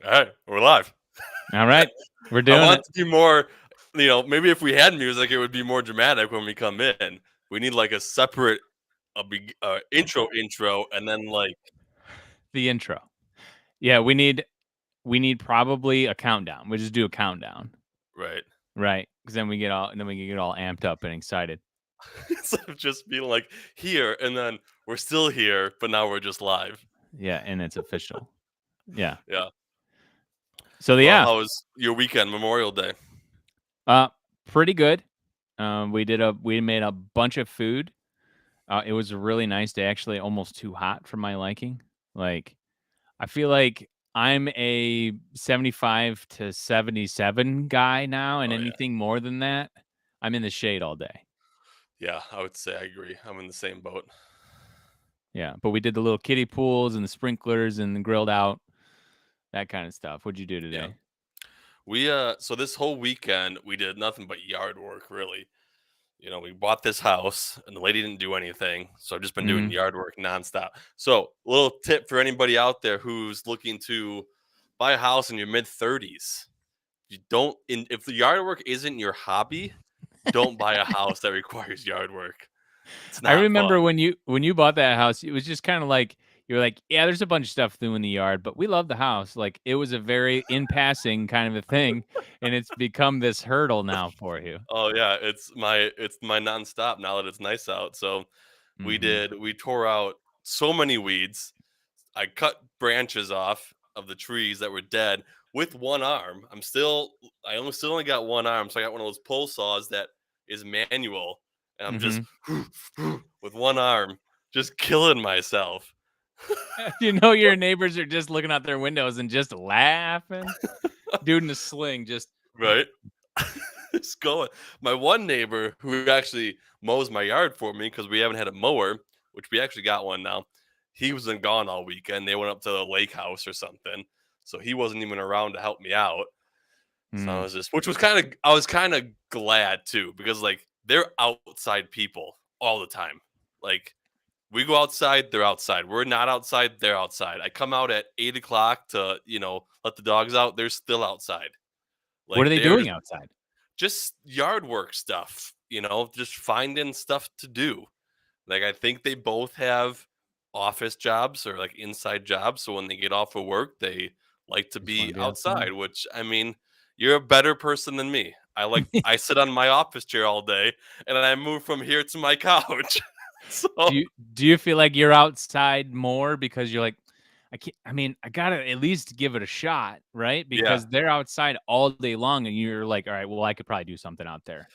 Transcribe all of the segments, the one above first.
All right, we're live. All right, we're I doing want it. it to be more, maybe if we had music, it would be more dramatic when we come in. We need like a separate, intro, and then like, The intro. Yeah, we need probably a countdown. We just do a countdown, right. right? Because then we can get all amped up and excited. Instead of just being like here, and then we're still here, but now we're just live. Yeah, and it's official. Yeah. Yeah. So Well, yeah, how was your weekend, Memorial Day? uh, pretty good. We made a bunch of food. It was a really nice day. Actually, almost too hot for my liking. Like I feel like I'm a 75 to 77 guy now, and Oh yeah. anything more than that, I'm in the shade all day. Yeah, I would say I agree. I'm in the same boat. Yeah, but we did the little kiddie pools and the sprinklers and the grilled out, that kind of stuff. What'd you do Yeah. today? We so this whole weekend we did nothing but yard work, really. We bought this house and the lady didn't do anything. So I've just been doing Mhm. yard work nonstop. So, little tip for anybody out there who's looking to buy a house in your mid 30s. You don't, if the yard work isn't your hobby, don't buy a house that requires yard work. It's I not fun. remember when you bought that house, it was just kind of like you're like, yeah, there's a bunch of stuff to do in the yard, but we love the house. Like it was a very in passing kind of a thing, and it's become this hurdle now for you. Oh yeah, it's my nonstop now that it's nice out. So Hmm. we tore out so many weeds. I cut branches off of the trees that were dead with one arm. I only got one arm, so I got one of those pull saws that is manual, and I'm just Hmm. with one arm, just killing myself. Your neighbors are just looking out their windows and just laughing. Dude in a sling, just Right? It's going. My one neighbor who actually mows my yard for me because we haven't had a mower, which we actually got one now. He wasn't gone all weekend. They went up to the lake house or something, so he wasn't even around to help me out. So I mm, was just, which was kind of, I was kind of glad too, because like they're outside people all the time. Like we go outside, they're outside. We're not outside, they're outside. I come out at 8 o'clock to, let the dogs out. They're still outside. what are Like they they're doing outside? just yard work stuff, just finding stuff to do. Like I think they both have office jobs or like inside jobs. So when they get off of work, they like to Just want be to be outside. outside, which I mean, you're a better person than me. I sit on my office chair all day and I move from here to my couch. So Do you feel like you're outside more because you're like, I can't, I mean, I gotta at least give it a shot, right? yeah, Because they're outside all day long, and you're like, all right, well, I could probably do something out there.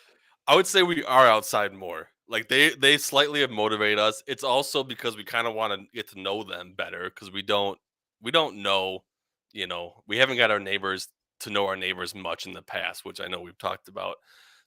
I would say we are outside more. Like they slightly motivate us. It's also because we kind of want to get to know them better because we don't know, we haven't got our neighbors to know our neighbors much in the past, which I know we've talked about.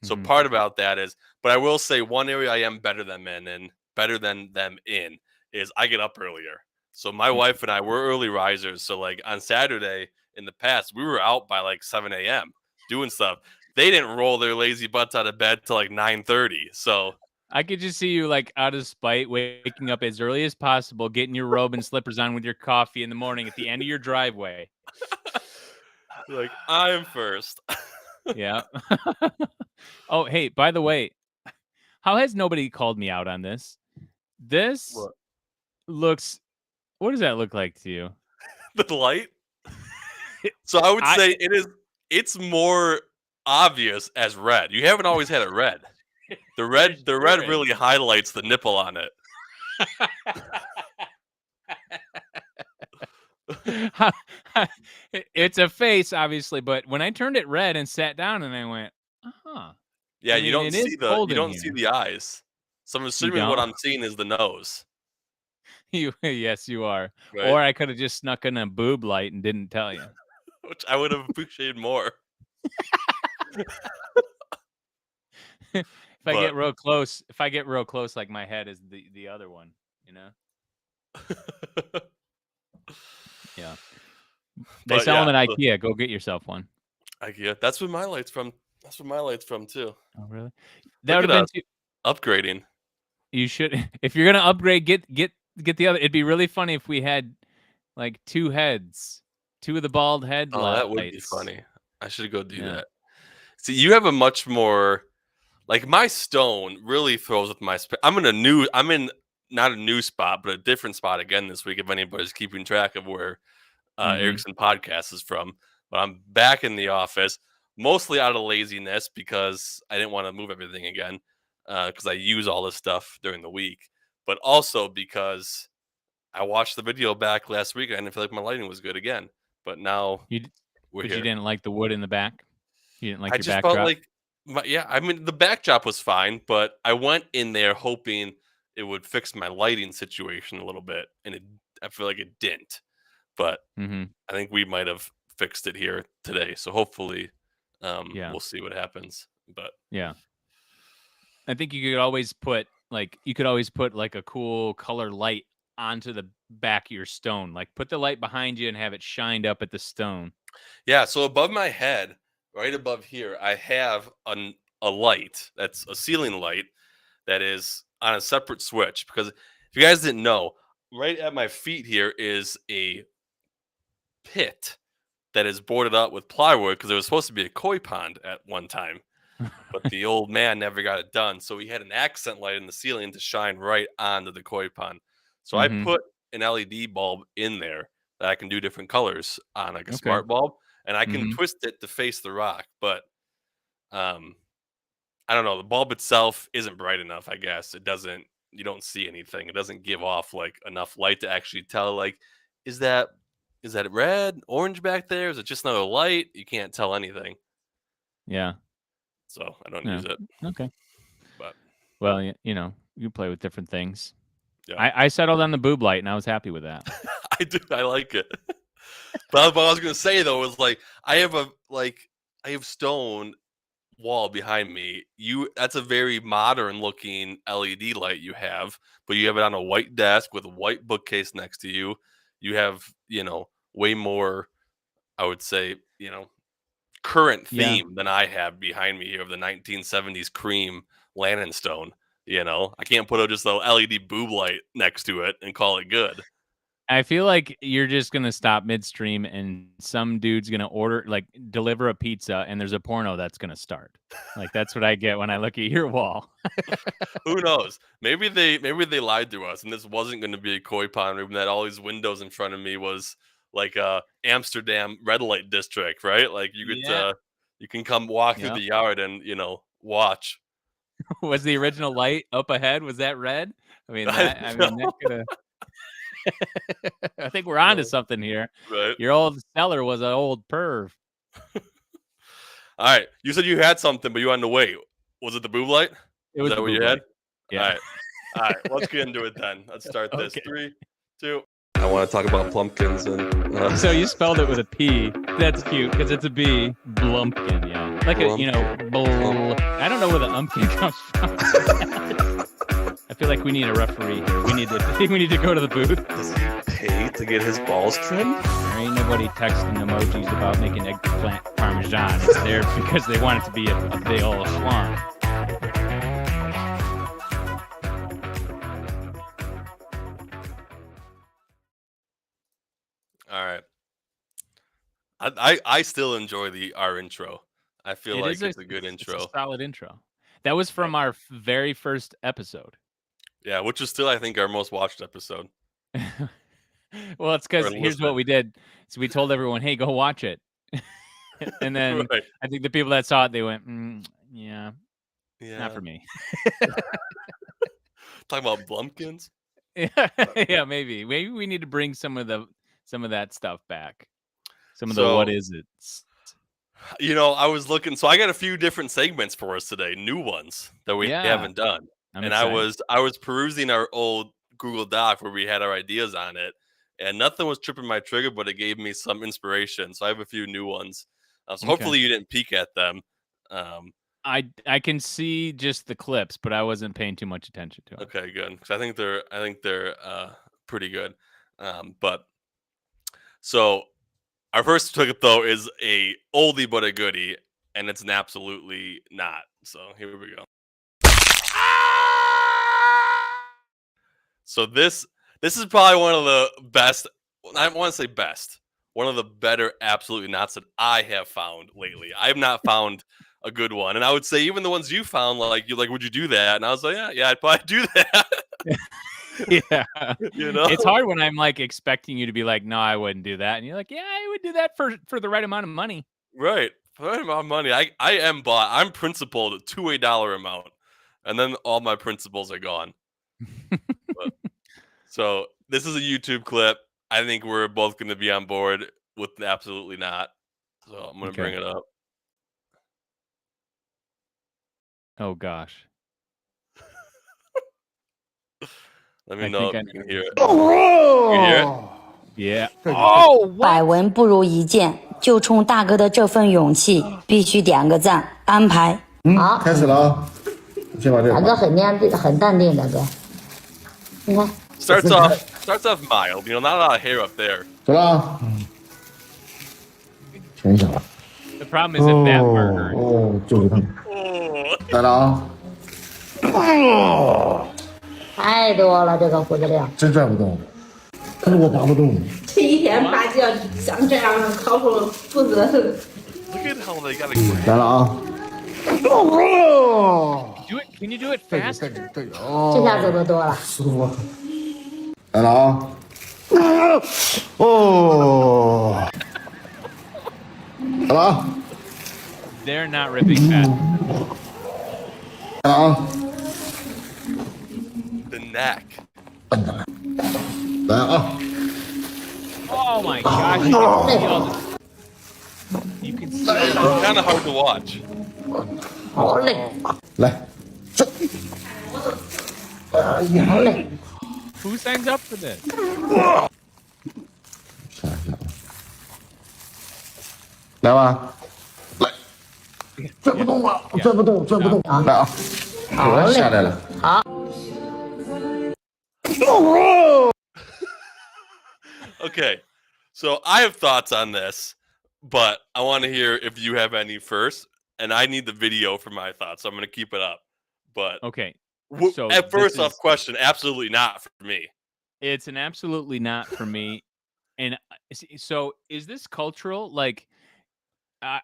So Hmm. part about that is, but I will say one area I am better than men and better than them in is I get up earlier. So my wife and I were early risers. So like on Saturday in the past, we were out by like 7 a.m. doing stuff. They didn't roll their lazy butts out of bed till like 9:30. So I could just see you like out of spite, waking up as early as possible, getting your robe and slippers on with your coffee in the morning at the end of your driveway. like I'm first. Yeah. Oh, hey, by the way, how has nobody called me out on this? This What? looks. What does that look like to you? The light? So I would I say it's more obvious as red. You haven't always had it red. The there red the sure red is. really highlights the nipple on it. It's a face, obviously, but when I turned it red and sat down and I went, huh. Yeah, I you mean, don't it see is the cold you in don't see here. the eyes. So I'm You assuming what don't? I'm seeing is the nose, Yes, you are. right? Or I could have just snuck in a boob light and didn't tell you. Which I would have appreciated more. But If I get real close, like my head is the other one, you know? Yeah. They but sell yeah, them at so IKEA. Go get yourself one. I get that's what my light's from. That's what my light's from too. Oh, really? That Look would at have been us too. upgrading. You should, if you're gonna upgrade, get the other. It'd be really funny if we had like two heads, 2 of the bald Oh, that would be headlights. funny. I should go do Yeah. that. See, you have a much more like my stone really throws with my. I'm in not a new spot, but a different spot again this week. If anybody's keeping track of where Mhm. Erickson Podcast is from, but I'm back in the office mostly out of laziness because I didn't want to move everything again because I use all this stuff during the week, but also because I watched the video back last week and I didn't feel like my lighting was good again. But now You d we're But you here. didn't like the wood in the back? You didn't like I your just felt backdrop? like yeah, I mean the backdrop was fine, but I went in there hoping it would fix my lighting situation a little bit, and I feel like it didn't. But Mhm. I think we might have fixed it here today, so hopefully Yeah. we'll see what happens. But Yeah. I think you could always put, like, a cool color light onto the back of your stone. Like, put the light behind you and have it shined up at the stone. yeah, so above my head, right above here, I have a light that's a ceiling light that is on a separate switch because if you guys didn't know, right at my feet here is a pit that is boarded up with plywood because it was supposed to be a koi pond at one time, but the old man never got it done. So he had an accent light in the ceiling to shine right onto the koi pond. So I Mhm. put an LED bulb in there that I can do different colors on, like a Okay. smart bulb, and I can Mhm. twist it to face the rock. But um, I don't know. The bulb itself isn't bright enough. I guess it doesn't. You don't see anything. It doesn't give off like enough light to actually tell. Like, is that is that red, orange back there? Is it just another light? You can't tell anything. Yeah. So I don't Yeah. use it. Okay. But Well, you play with different things. yeah, I settled on the boob light, and I was happy with that. I do. I like it. But what I was gonna say though was like I have stone wall behind me. That's a very modern looking LED light you have, but you have it on a white desk with a white bookcase next to you. You have, way more, I would say, current Yeah. theme than I have behind me here of the 1970s cream Lannon stone. I can't put just a LED boob light next to it and call it good. I feel like you're just gonna stop midstream and some dude's gonna deliver a pizza and there's a porno that's gonna start. Like, that's what I get when I look at your wall. Who knows? Maybe they lied to us, and this wasn't going to be a koi pond room. That all these windows in front of me was like a Amsterdam red light district, right? Like Yeah. you can come walk through Yep. the yard and watch. Was the original light up ahead, was that red? I That know, coulda I think we're onto no, something here. right? Your old seller was an old perv. All right, you said you had something, but you wanted to wait. Was it the boob light? It Is was that the what you boob had? light. All Yeah. right, all right. Let's get into it then. Let's start this. Okay. 3, 2. I want to talk about plumpkins and So you spelled it with a P. That's cute because it's a B. Blumpkin, yeah. Like I don't know where the umpkin comes from. I feel like we need a referee here. We need to go to the booth. Does he pay to get his balls trimmed? There ain't nobody texting emojis about making eggplant parmesan. It's there because they want it to be a big old schlong. All right. I still enjoy our intro. I feel It like is a it's a good it's a intro. solid intro. That was Yep. from our very first episode. Yeah, which is still I think our most watched episode Well, it's or because here's what listened. we did. So we told everyone, "Hey, go watch it." And then Right. I think the people that saw it, they went, yeah, not Yeah. for me." Talking about Blumpkins. Yeah, Uh, yeah, maybe. Maybe we need to bring some of that stuff back. Some of the what So, is it? I was looking so I got a few different segments for us today, new ones that we Yeah, haven't done. I'm And I excited. was I was perusing our old Google Doc where we had our ideas on it, and nothing was tripping my trigger, but it gave me some inspiration. So I have a few new ones. So Okay. hopefully you didn't peek at them. Um, I can see just the clips, but I wasn't paying too much attention to them. Okay, good. 'Cause I think they're pretty good. But so our first ticket though is a oldie but a goodie, and it's an absolutely not. So here we go. So this is probably one of the best. I want to say best. one of the better absolutely nots that I have found lately. I have not found a good one, and I would say even the ones you found, like you're like, would you do that? And I was like, yeah, I'd probably do that. Yeah. You know, It's hard when I'm, like, expecting you to be like, "No, I wouldn't do that." And you're like, "Yeah, I would do that for the right amount of money." right? For that amount of money, I am bought. I'm principled to a dollar amount, and then all my principles are gone. But, so this is a YouTube clip. I think we're both going to be on board with absolutely not. So I'm going to Okay. bring it up. Oh gosh. Let me I know think if I you know can what hear this it. is. You hear it? Yeah. Oh, 百 what? 闻不如一见，就冲大哥的这份勇气，必须点个赞。安排好，开始了啊！先把这大个哥很淡定，大哥。你看， Starts off mild. You know, not a lot of hair up there. 走了啊！停一下吧。 The problem is if that burger. 哦，就是它， Oh, 来了啊！太多了这个胡子量。真拽不动，但是我拔不动。这一天拔掉像这样的烤胡子， look at how they got to. 来了啊！ Do it. Can you do it fast? 对这哦，下子都多了。舒服。来了啊！哦，来了啊！ They're not ripping fast. 来了啊！ The neck. 来啊！ Oh my gosh. You can see all the. You can see. It's kind of hard to watch. 好嘞，来，这，哎呀，好嘞。 Who signs up for this? 想一下啊，来吧，来，拽不动了，拽不动，拽不动，来啊，我下来了，好， Okay, so I have thoughts on this, but I want to hear if you have any first, and I need the video for my thoughts, so I'm going to keep it up. But Okay. So at first this off, is- question, absolutely not for me. It's an absolutely not for me. And so is this cultural? Like, uh,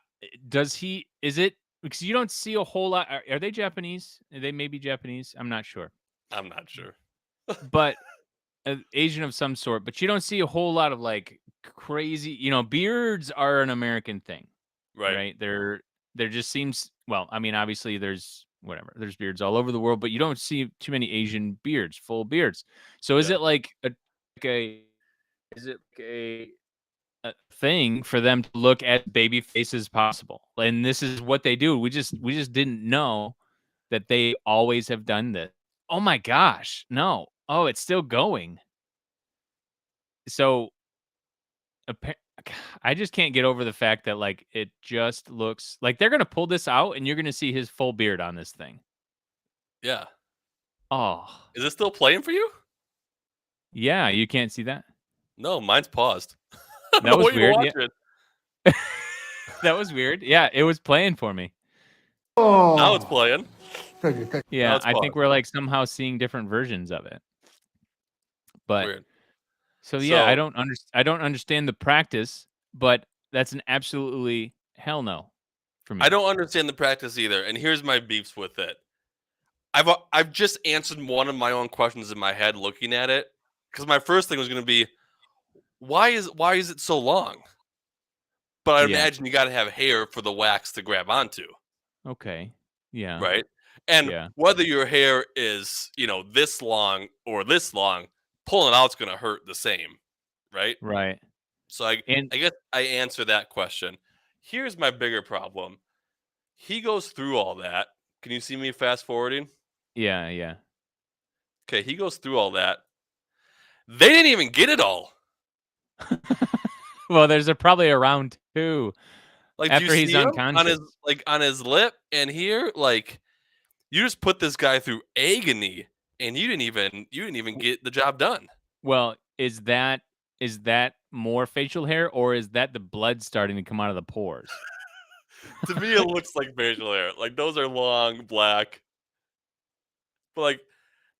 is it, because you don't see a whole lot. Are they Japanese? Are they maybe Japanese? I'm not sure. I'm not sure. But Asian of some sort. But you don't see a whole lot of like crazy, beards are an American thing, Right. right? There just seems, well, I mean, obviously there's beards all over the world, but you don't see too many Asian beards, full beards. So is Yeah. it like a thing for them to look at baby faces possible? And this is what they do. We just didn't know that they always have done this. Oh my gosh. No. Oh, it's still going. So I just can't get over the fact that like it just looks like they're gonna pull this out and you're gonna see his full beard on this thing. Yeah. Oh Is it still playing for you? yeah, you can't see that. No, mine's paused. That was What are you weird. Yeah. watching? That was weird. Yeah, it was playing for me. Now it's playing. Yeah, it's I think paused. we're like somehow seeing different versions of it. But Weird. so yeah, I So- don't understand the practice, but that's an absolutely hell no for me. I don't understand the practice either, and here's my beefs with it. I've just answered one of my own questions in my head looking at it, because my first thing was going to be, why is it so long? But I Yeah. imagine you got to have hair for the wax to grab onto, Okay. Yeah. right? And Yeah. whether your hair is this long or this long, pulling out's going to hurt the same, right? Right. So I guess I answer that question. Here's my bigger problem. He goes through all that. Can you see me fast forwarding? Yeah, yeah. Okay, he goes through all that. They didn't even get it all. Well, there's probably a round 2. Like, do After you he's see him unconscious. on his lip and here? Like, you just put this guy through agony, and you didn't even get the job done. Well, is that more facial hair or is that the blood starting to come out of the pores? To me, it looks like facial hair. Like, those are long, black. But like,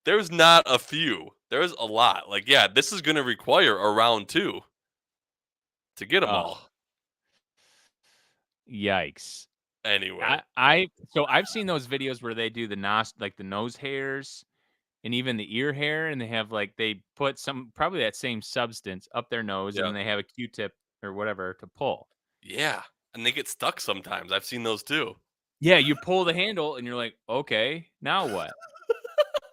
there's not a few. There's a lot. Like, yeah, this is going to require a round 2. to get them Oh, all. yikes. Anyway, So I've seen those videos where they do the nose hairs and even the ear hair, and they have they put probably that same substance up their nose, and yeah, then they have a Q-tip or whatever to pull. yeah, and they get stuck sometimes. I've seen those too. Yeah, you pull the handle, and you're like, okay, now what?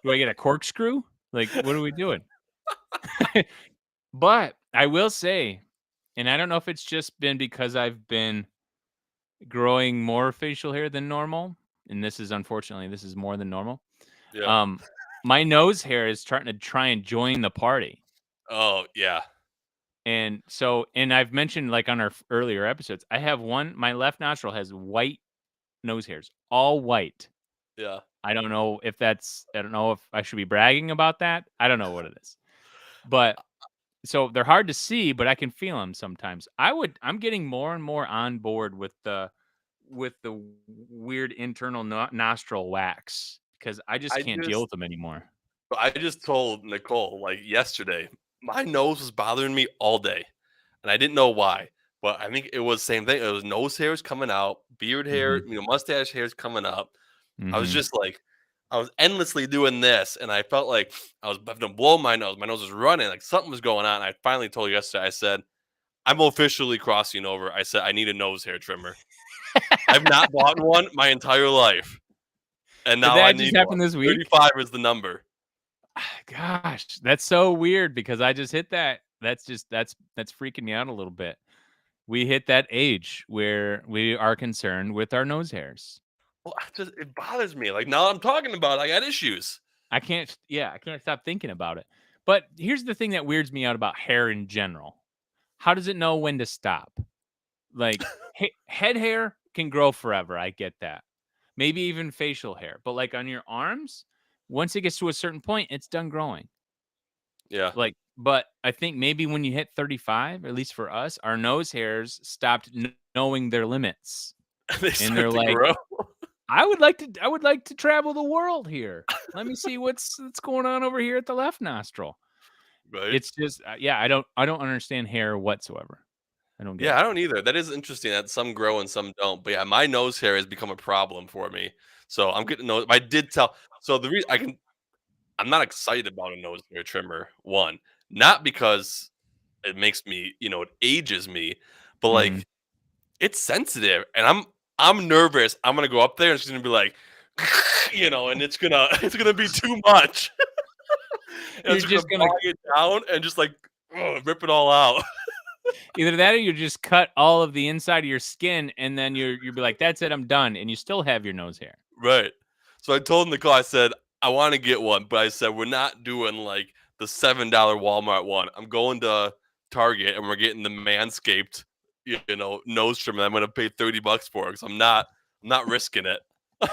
Do I get a corkscrew? Like, what are we doing? But I will say, and I don't know if it's just been because I've been growing more facial hair than normal, and unfortunately this is more than normal. Yeah. Um, my nose hair is starting to try and join the party. Oh yeah. And so, and I've mentioned on our earlier episodes, my left nostril has white nose hairs, all white. Yeah. I don't know if I should be bragging about that. I don't know what it is. But so they're hard to see, but I can feel them sometimes. I'm getting more and more on board with the weird internal nostril wax because I just I can't deal just with them anymore. I just told Nicole yesterday, my nose was bothering me all day, and I didn't know why. But I think it was the same thing. It was nose hairs coming out, beard hair, Mhm. mustache hairs coming up. I was Mhm. just I was endlessly doing this, and I felt like I was having to blow my nose. My nose was running, like something was going on. I finally told you yesterday. I said, "I'm officially crossing over." I said, "I need a nose hair trimmer. I've not bought one my entire life, and Did now I that just need one. happen this week? 35 is the number." Gosh, that's so weird because I just hit that. That's freaking me out a little bit. We hit that age where we are concerned with our nose hairs. Well, it bothers me. Like now I'm talking about it, I got issues. I can't stop thinking about it. But here's the thing that weirds me out about hair in general. How does it know when to stop? Like head hair can grow forever. I get that. Maybe even facial hair. But on your arms, once it gets to a certain point, it's done growing. Yeah. But I think maybe when you hit 35, at least for us, our nose hairs stopped knowing their limits. They And start they're to like, grow. I would like to travel the world here. Let me see what's going on over here at the left nostril. Right? It's just I don't understand hair whatsoever. I don't get Yeah, it. I don't either. That is interesting that some grow and some don't. But yeah, my nose hair has become a problem for me. So I'm getting nose. I did tell. So the reason I'm not excited about a nose hair trimmer. One, not because it makes me, it ages me, but Mhm. it's sensitive, and I'm nervous. I'm gonna go up there, and it's gonna be like, and it's gonna be too much, and You're it's gonna just gonna bog it down and just rip it all out. either that or you just cut all of the inside of your skin and then you'll be like, "That's it, I'm done," and you still have your nose hair. Right. So I told Nicole, I said, I want to get one, but I said, we're not doing the $7 Walmart one. I'm going to Target and we're getting the Manscaped, nose trimmer. I'm going to pay $30 for it because I'm not risking it.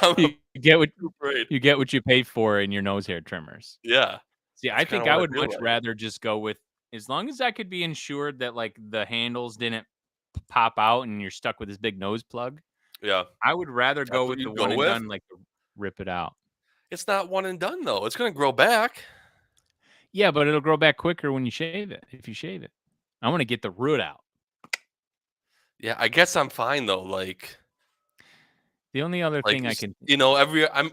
I'm You get what afraid. you get what you pay for in your nose hair trimmers. Yeah. See, That's I kind think of I what would I feel much like. rather just go with as long as I could be ensured that the handles didn't pop out and you're stuck with this big nose plug. Yeah. I would rather go That's what with you the one go and with. done, rip it out. It's not one and done, though. It's going to grow back. Yeah, but it'll grow back quicker when you shave it. If you shave it, I want to get the root out. Yeah. I guess I'm fine, though. The only other thing I can,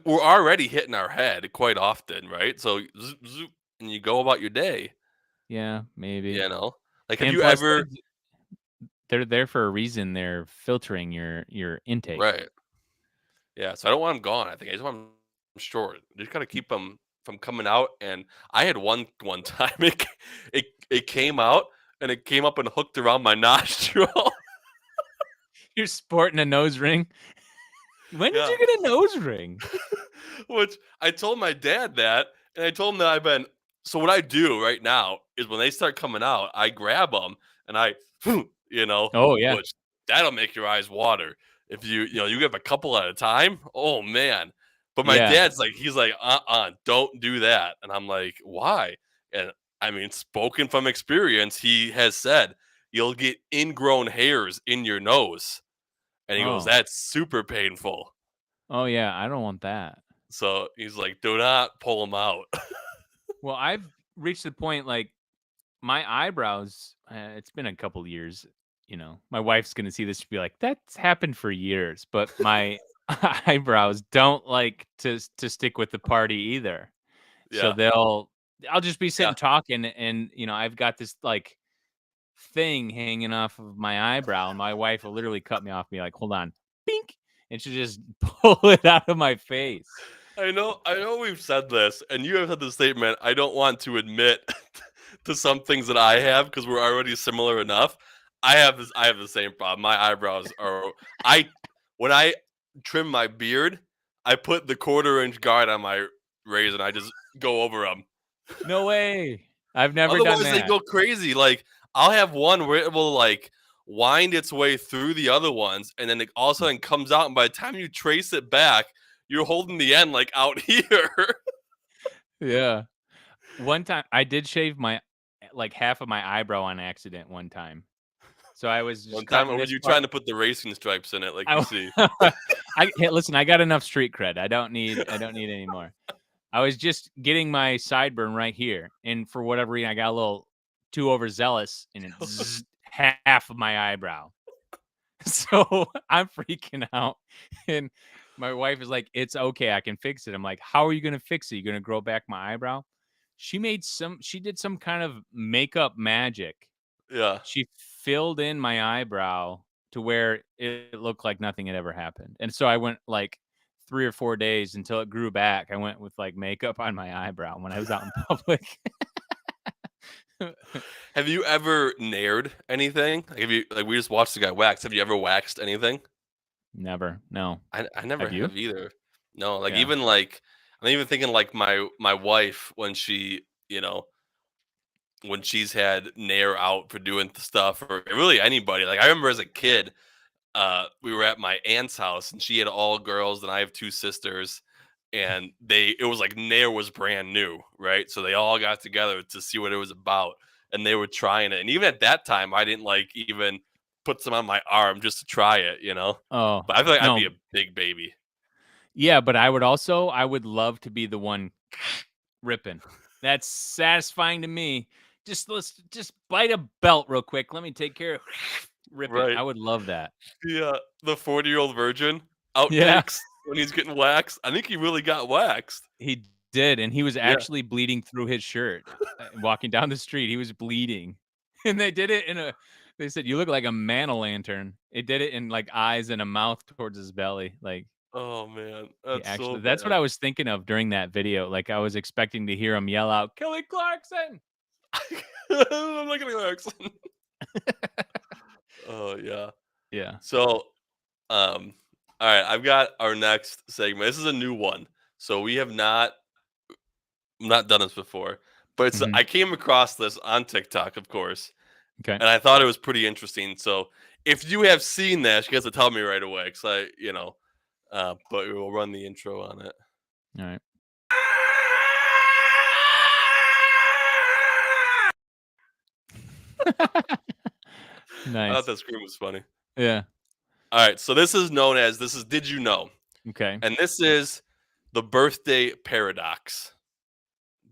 we're already hitting our head quite often, right? So, zoop, zoop, and you go about your day. yeah, maybe. Have And you plus, ever they're there for a reason. They're filtering your intake. right? Yeah, so I don't want them gone. I think I just want them short. Just gotta keep them from coming out. And I had one time it came out and it came up and hooked around my nostril. You're sporting a nose ring. When did Yeah, you get a nose ring? which I told my dad that, and I told him that I've been. So what I do right now is when they start coming out, I grab them and Oh yeah, which that'll make your eyes water if you have a couple at a time. Oh man! But my yeah. dad's he's like, don't do that, and I'm like, why? And I mean, spoken from experience, he has said you'll get ingrown hairs in your nose, and he goes, Oh, that's super painful. oh yeah. I don't want that. So he's like, do not pull them out. Well, I've reached the point my eyebrows. It's been a couple years. my wife's gonna see this and be like, "That's happened for years," but my eyebrows don't like to stick with the party either. So Yeah. I'll just be Yeah. sitting talking and, I've got this, like, thing hanging off of my eyebrow, and my wife will literally cut me off and be like, "Hold on." Bink, and she'll just pull it out of my face. I know we've said this, and you have said the statement, I don't want to admit to some things that I have because we're already similar enough. I have the same problem. My eyebrows are I when I trim my beard, I put the 1/4 inch guard on my razor and I just go over them. No way. I've never done Otherwise, they that. go crazy. Like I'll have one where it will like wind its way through the other ones, and then it all of a sudden comes out. And by the time you trace it back, you're holding the end like out here. Yeah. One time I did shave my like, half of my eyebrow on accident one time. So I was just One time, cutting or were this you part. trying to put the racing stripes in it, like we I see? hey, listen, I got enough street cred. I don't need any more. I was just getting my sideburn right here, and for whatever reason, I got a little too overzealous, and it half of my eyebrow. So I'm freaking out, and my wife is like, "It's okay, I can fix it." I'm like, "How are you gonna fix it? You gonna grow back my eyebrow?" She did some kind of makeup magic. Yeah. She filled in my eyebrow to where it looked like nothing had ever happened. And so I went like 3 or 4 days until it grew back. I went with like makeup on my eyebrow when I was out in public. Have you ever nared anything? Like, have you like we just watched the guy wax? Have you ever waxed anything? Never. No. I never Have you? have either. No, like Yeah. even like I'm even thinking like my wife when she when she's had nair out for doing stuff or really anybody. Like I remember as a kid, we were at my aunt's house and she had all girls and I have 2 sisters, and it was like nair was brand new, right? So they all got together to see what it was about, and they were trying it. And even at that time, I didn't like even put some on my arm just to try it. Oh, But I feel like I'd be no. a big baby. Yeah, but I would love to be the one ripping. That's satisfying to me. Just bite a belt real quick. Let me take care of rip it. Right. I would love that. The 40-year-old virgin Yeah. outtakes when he's getting waxed. I think he really got waxed. He did, and he was Yeah. actually bleeding through his shirt, walking down the street, he was bleeding, and they did it they said, "You look like a man-o'-lantern." It did it in, like, eyes and a mouth towards his belly, like, Oh man, he that's so actually that's what bad. I was thinking of during that video, like, I was expecting to hear him yell out, "Kelly Clarkson!" I'm looking at Clarkson. Oh yeah. Yeah. So, all right, I've got our next segment. This is a new one. So we have not done this before, but Mhm. I came across this on TikTok, of course, Okay. and I thought it was pretty interesting. So if you have seen this, you guys to tell me right away, because but we'll run the intro on it. Alright. I thought Nice. that scream was funny. Yeah. All right, so this is Did You Know? Okay. And this is the birthday paradox.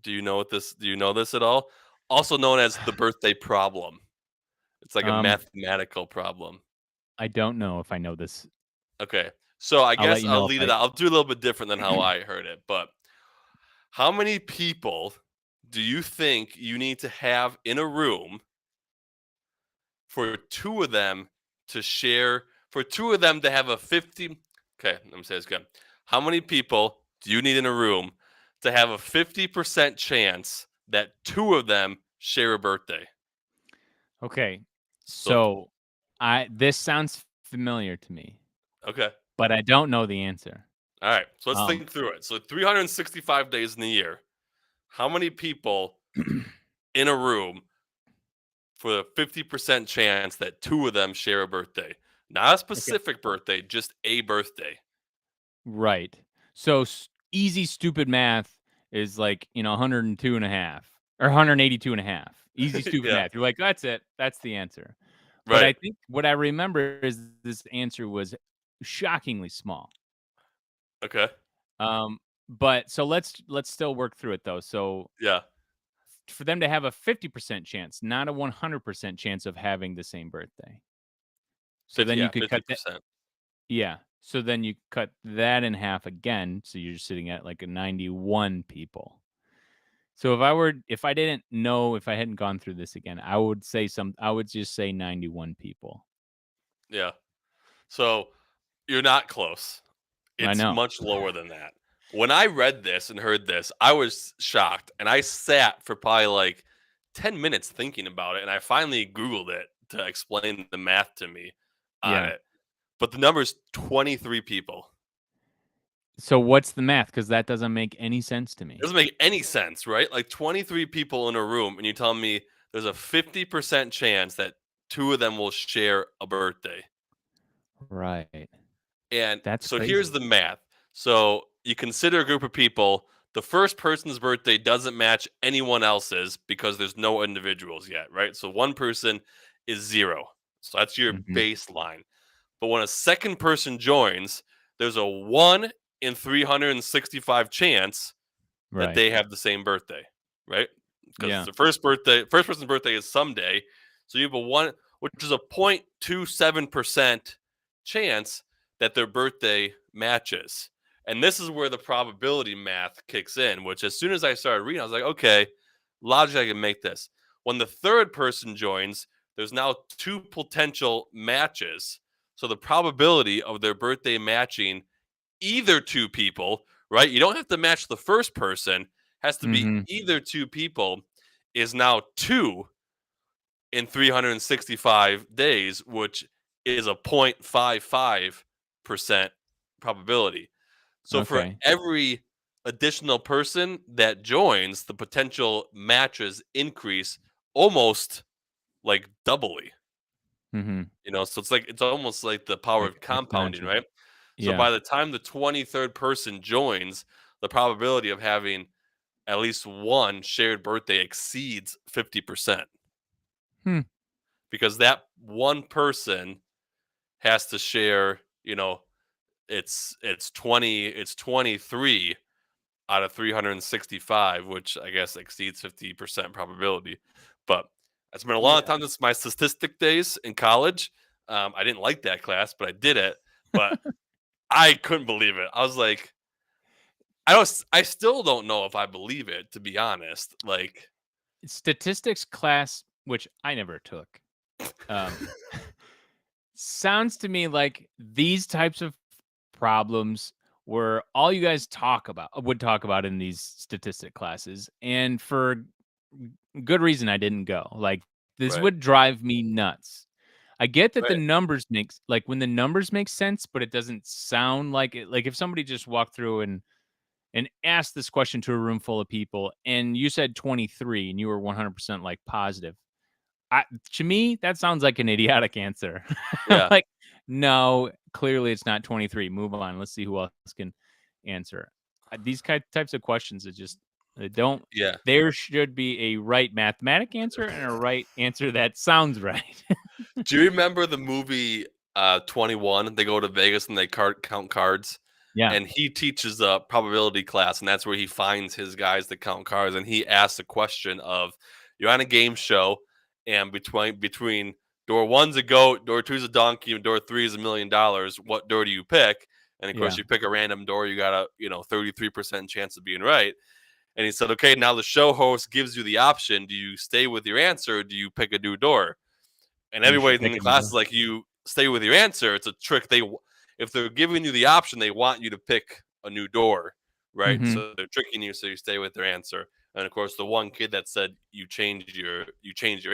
Do you know this at all? Also known as the birthday problem. It's like a Um, mathematical problem. I don't know if I know this. Okay. So I I'll let guess you I'll know if lead it I out. I'll do a little bit different than how I heard it. But how many people do you think you need to have in a room for two of them for two of them to have a 50? Okay, let me say this again. How many people do you need in a room to have a 50% chance that two of them share a birthday? Okay. So, So, this sounds familiar to me, okay. but I don't know the answer. All right. So let's Um think through it. So 365 days in the year. How many people in a room for a 50% chance that two of them share a birthday? Not a Okay. specific birthday, just a birthday. Right. So easy, stupid math is like, 102 and a half or 182 and a half. Easy, stupid Yeah. math. You're like, that's it. That's the answer. But I Right. think what I remember is this answer was shockingly small. Okay. Um, but so let's still work through it though. So Yeah. for them to have a 50% chance, not a 100% chance of having the same birthday. So then you could cut that. 50%. Yeah. So then you cut that in half again. So you're sitting at like a 91 people. So if I didn't know, if I hadn't gone through this again, I would just say 91 people. Yeah. So you're not close. I It's know. much lower than that. When I read this and heard this, I was shocked, and I sat for probably like 10 minutes thinking about it, and I finally Googled it to explain the math to me on Yeah. it. But the number's 23 people. So what's the math? Because that doesn't make any sense to me. It doesn't make any sense, right? Like 23 people in a room, and you tell me there's a 50% chance that 2 of them will share a birthday. Right. And That's so crazy. here's the math. So you consider a group of people, the first person's birthday doesn't match anyone else's because there's no individuals yet, right? So one person is 0. So that's your Mhm. baseline. But when a second person joins, there's a 1 in 365 chance that Right. they have the same birthday, right? Because Yeah. the first person's birthday is someday. So you have a 1, which is a 0.27% chance that their birthday matches. And this is where the probability math kicks in, which as soon as I started reading, I was like, okay, logic, I can make this. When the third person joins, there's now 2 potential matches. So the probability of their birthday matching either 2 people, right? You don't have to match the first person, has to be Mhm. either 2 people, is now 2 in 365 days, which is a 0.55% probability. So for Okay. every additional person that joins, the potential matches increase almost like doubly. Mhm. So it's almost like the power Like of compounding, exponential. right? So Yeah. by the time the 23rd person joins, the probability of having at least one shared birthday exceeds 50%. Hmm. Because that one person has to share, it's 23 out of 365, which I guess exceeds 50% probability. But it's been a long Yeah. time since my statistic days in college. I didn't like that class, but I did it. But I couldn't believe it. I was like, I still don't know if I believe it, to be honest. Like, Statistics class, which I never took, um, sounds to me like these types of problems were all you guys would talk about in these statistic classes, and for good reason I didn't go. Like, this right, would drive me nuts. I get that the right, numbers when the numbers make sense, but it doesn't sound like it. Like if somebody just walked through and asked this question to a room full of people, and you said 23 and you were 100% like positive. To me, that sounds like an idiotic answer. yeah, Like, no, clearly it's not 23. Move on. Let's see who else can answer. These types of questions are just don't. yeah. There should be a right mathematic answer and a right answer that sounds right. Do you remember the movie 21? They go to Vegas and they count cards. Yeah. And he teaches a probability class, and that's where he finds his guys that count cards. And he asks a question of, you're on a game show, and between door 1's a goat, door 2's a donkey, and door 3 is $1 million. What door do you pick? And of course, Yeah. you pick a random door. You got a 33% chance of being right. And he said, okay, now the show host gives you the option: do you stay with your answer, or do you pick a new door? And You should everybody in pick the a new class door. is like, you stay with your answer. It's a trick. If they're giving you the option, they want you to pick a new door, right? Mhm. So they're tricking you, so you stay with their answer. And of course, the one kid that said you changed your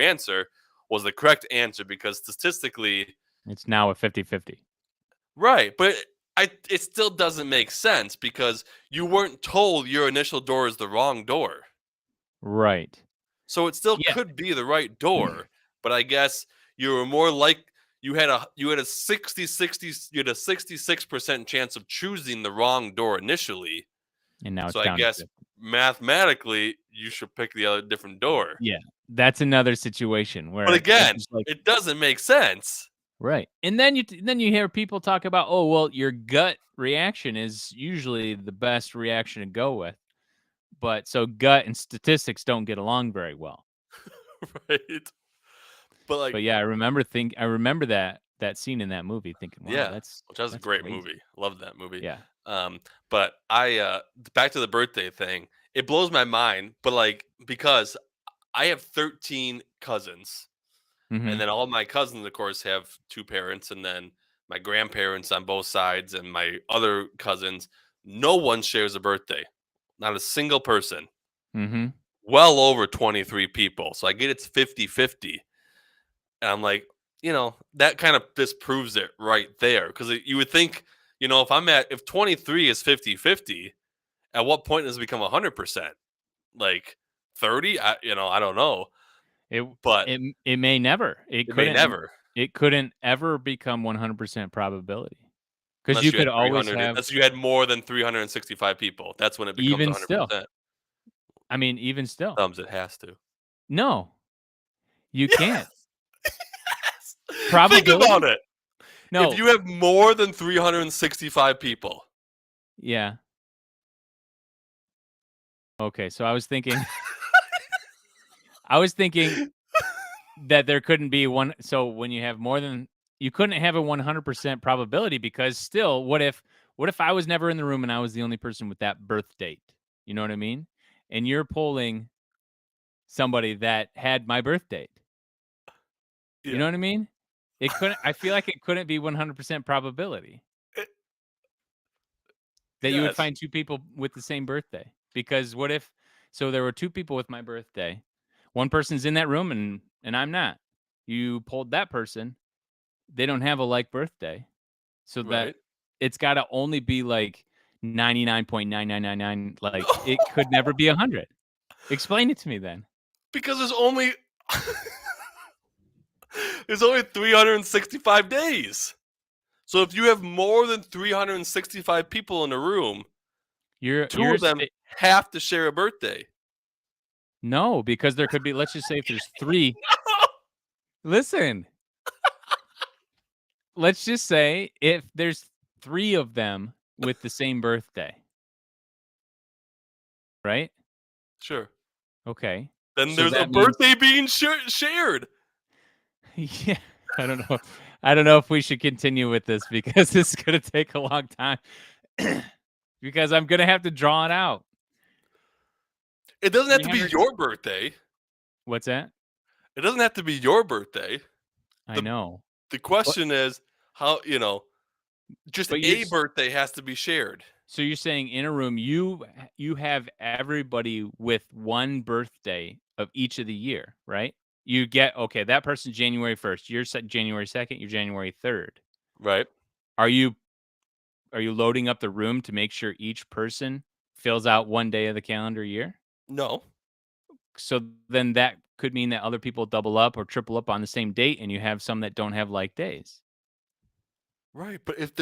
answer was the correct answer, because statistically, It's now a 50-50. right? But it still doesn't make sense, because you weren't told your initial door is the wrong door. Right. So it still Yeah. could be the right door, but I guess you were more like you had a 66% chance of choosing the wrong door initially. And now So it's I down to guess 50. mathematically you should pick the other different door. Yeah. That's another situation where But it's again, just like, it doesn't make sense. right. And then you hear people talk about, oh, well, your gut reaction is usually the best reaction to go with. But so gut and statistics don't get along very well. Right? But like, But yeah, I remember that that scene in that movie, thinking, "Wow, Yeah, that's which was a that's great crazy." movie. Loved that movie. Yeah. But I back to the birthday thing. It blows my mind, but like because I have 13 cousins, and Mhm. then all my cousins, of course, have two parents, and then my grandparents on both sides, and my other cousins. No one shares a birthday. Not a single person. Mhm. Well over 23 people. So I get it's 50-50. And I'm like, that kind of disproves it right there. Because you would think, if 23 is 50-50, at what point does it become 100%? Like 30? I don't know. It But it may never. it may never. It couldn't ever become 100% probability. Because Unless you you had could always 300, have unless you had more than 365 people. That's when it becomes even still. 100%. I mean, even still. Thumbs, it has to. No, you Yes. can't. Yes. Think about Probability? it. If No. you have more than 365 people, Yeah. Okay, so I was thinking that there couldn't be one. So when you have more than, you couldn't have a 100% probability, because still, what if I was never in the room and I was the only person with that birth date? You know what I mean? And you're polling somebody that had my birth date. You yeah. know what I mean? It couldn't. I feel like it couldn't be 100% probability It- that you would yes. find two people with the same birthday. Because what if? So there were two people with my birthday. One person's in that room and I'm not. You polled that person. They don't have a like birthday. So that Right. it's got to only be like 99.9999. Like it could never be 100. Explain it to me then. Because there's only 365 days. So if you have more than 365 people in a room, two You're of them have to share a birthday. No, because there could be, let's just say if there's 3. Listen. Let's just say if there's 3 of them with the same birthday. Right? Sure. Okay. Then So there's a that means birthday being shared. yeah, I don't know. I don't know if we should continue with this because this is going to take a long time. Because I'm going to have to draw it out. It doesn't have to be 300 your birthday. What's that? It doesn't have to be your birthday. I know. The question is how, just But a birthday has to be shared. So you're saying in a room you have everybody with one birthday of each of the year, right? You get, okay, that person's January 1st. You're January 2nd, you're January 3rd. Right. Are you loading up the room to make sure each person fills out one day of the calendar year? No. So then that could mean that other people double up or triple up on the same date, and you have some that don't have like days. Right, but if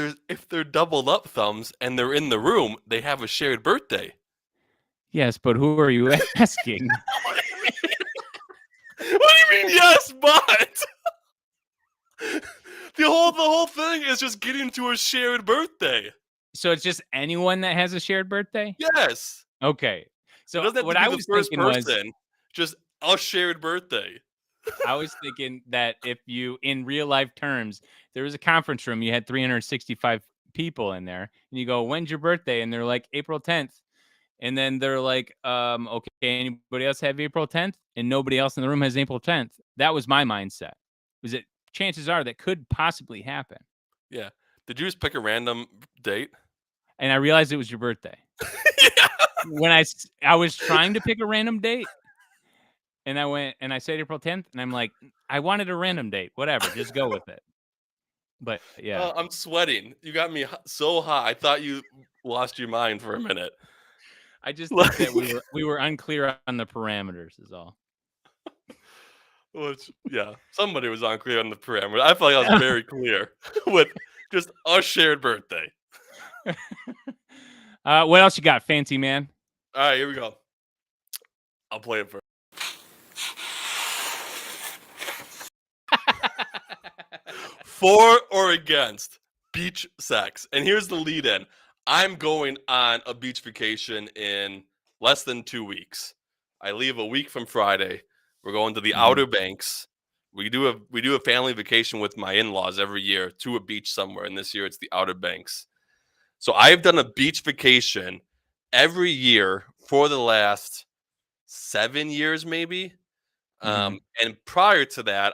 they're doubled up thumbs and they're in the room, they have a shared birthday. Yes, but who are you asking? What do you mean yes, but? The whole thing is just getting to a shared birthday. So it's just anyone that has a shared birthday? Yes. Okay. So It doesn't have what to be I the was first thinking was, person. Just a shared birthday. I was thinking that if you, in real life terms, there was a conference room, you had 365 people in there, and you go, "When's your birthday?" And they're like, "April 10th." And then they're like, "Okay, anybody else have April 10th?" And nobody else in the room has April 10th. That was my mindset. Was it chances are that could possibly happen. Yeah. Did you just pick a random date? And I realized it was your birthday. Yeah. When I was trying to pick a random date, and I went and I said April 10th, and I'm like, I wanted a random date. Whatever, just go with it. But yeah, I'm sweating. You got me so hot. I thought you lost your mind for a minute. I just think that we were unclear on the parameters is all. Which, yeah, somebody was unclear on the parameter. I feel like I was very clear with just a shared birthday. What else you got, fancy man? All right, here we go. I'll play it first. For or against beach sex. And here's the lead in. I'm going on a beach vacation in less than 2 weeks. I leave a week from Friday. We're going to the Outer Banks. We do a family vacation with my in-laws every year to a beach somewhere, and this year it's the Outer Banks. So I've done a beach vacation every year for the last 7 years, maybe. Mhm. And prior to that,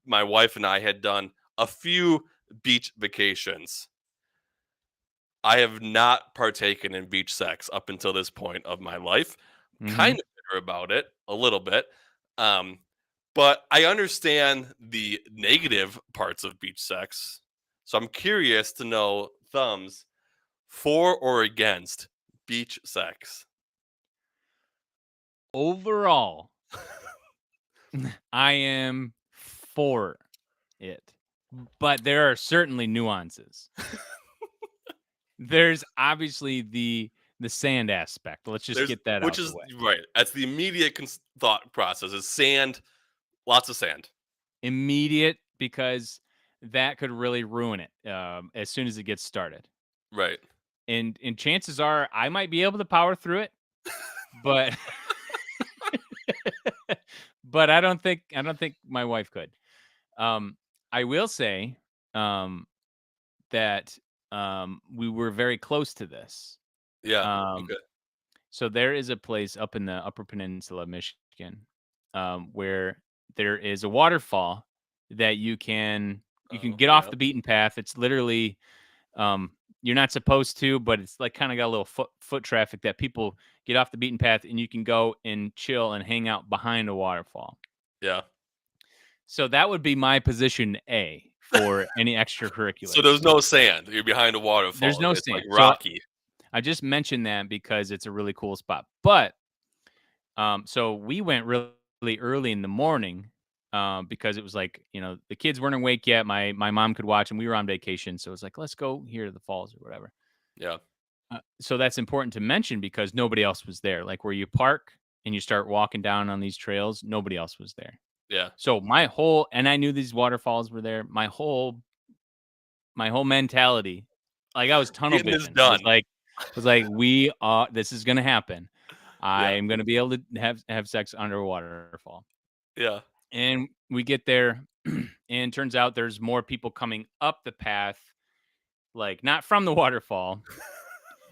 my wife and I had done a few beach vacations. I have not partaken in beach sex up until this point of my life. Kind Mhm. of bitter about it, a little bit. Um, but I understand the negative parts of beach sex. So I'm curious to know thumbs for or against beach sex. Overall, I am for it, but there are certainly nuances. There's obviously the sand aspect. Let's just There's get that which out the is way. right. That's the immediate thought process is sand, lots of sand. Immediate, because that could really ruin it as soon as it gets started. Right. And chances are I might be able to power through it, but but I don't think my wife could. Um, I will say um, that we were very close to this. Yeah. Um, Okay. so there is a place up in the Upper Peninsula of Michigan where there is a waterfall that you can Oh, get off yeah. the beaten path. It's literally um, you're not supposed to, but it's like kind of got a little foot traffic that people get off the beaten path, and you can go and chill and hang out behind a waterfall. Yeah. So that would be my position A for any So extracurriculars. there's no sand. You're behind a There's waterfall. no It's like sand. So rocky. I just mentioned that because it's a really cool spot. But so we went really early in the morning because it was like, the kids weren't awake yet. My mom could watch, and we were on vacation, so it's like, let's go here to the falls or whatever. Yeah. So that's important to mention because nobody else was there. Like where you park and you start walking down on these trails, nobody else was there. Yeah. So and I knew these waterfalls were there. My whole mentality, like I was tunnel Getting this vision, done. was like, we are. This is gonna happen. I Yeah. am gonna be able to have sex under a waterfall. Yeah. And we get there, and turns out there's more people coming up the path, like not from the waterfall,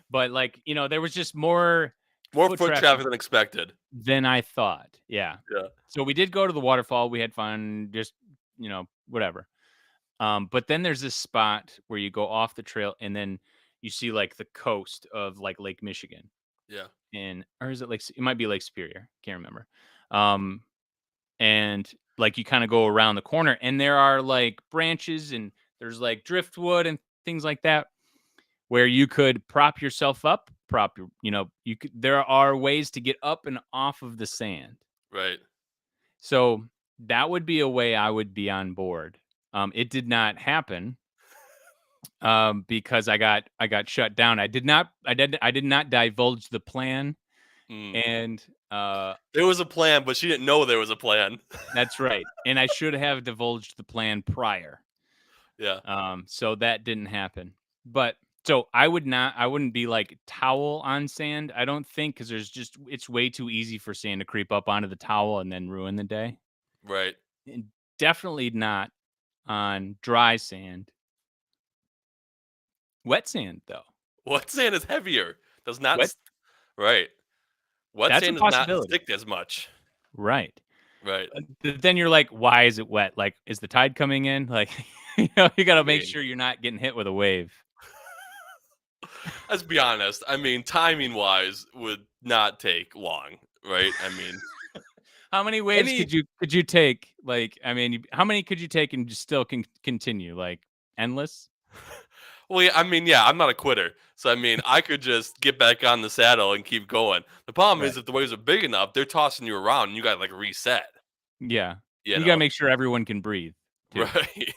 but like there was just more More foot foot traffic traffic than expected. than I thought. Yeah. Yeah. So we did go to the waterfall. We had fun, just whatever. But then there's this spot where you go off the trail, and then you see like the coast of like Lake Michigan, Yeah. or is it it might be Lake Superior? Can't remember. Um, and like you kind of go around the corner, and there are like branches, and there's like driftwood and things like that where you could prop yourself up, there are ways to get up and off of the sand. Right. So that would be a way I would be on board. It did not happen because I got shut down. I did not divulge the plan, Mm. and There was a plan, but she didn't know there was a plan. that's right. And I should have divulged the plan prior. Yeah. So that didn't happen. But so I wouldn't be like towel on sand. I don't think, because it's way too easy for sand to creep up onto the towel and then ruin the day. Right. And definitely not on dry sand. Wet sand, though. Wet sand is heavier. Does not. Wet, Right. Wet that's a sand does not possibility. stick as much. Right. Right. Then you're like, why is it wet? Like, is the tide coming in? Like, you got to make mean- sure you're not getting hit with a wave. Let's be honest. I mean, timing wise, would not take long. Right. I mean, How many waves Any- could you take? Like, I mean, how many could you take and just still continue? Like, endless? well, yeah, I mean, yeah, I'm not a quitter. So, I mean, I could just get back on the saddle and keep going. The problem is, Right. if the waves are big enough, they're tossing you around and you got to like reset. Yeah. You You know? got to make sure everyone can breathe, too. Right.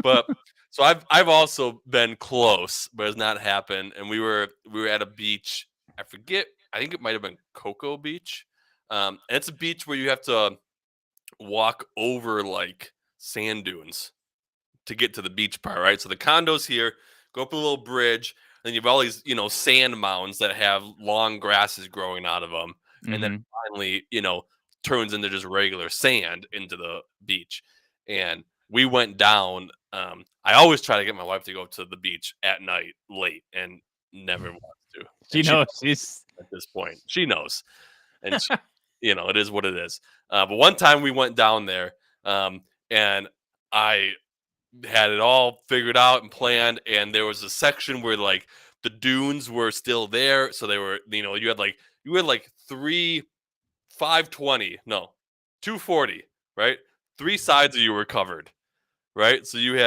But so I've also been close, but it's not happened. And we were at a beach. I forget. I think it might have been Cocoa Beach. And it's a beach where you have to walk over like sand dunes to get to the beach part, right? So the condos here, go up a little bridge, and you have all these, sand mounds that have long grasses growing out of them. And then Mhm. finally, turns into just regular sand into the beach. And we went down. I always try to get my wife to go to the beach at night late, and never wants to. She And knows. She's at this point. She knows. And she, it is what it is. But one time we went down there, and I had it all figured out and planned, and there was a section where like the dunes were still there, so they were, you had like 520, no, 240, right? Three sides of you were covered, right? So you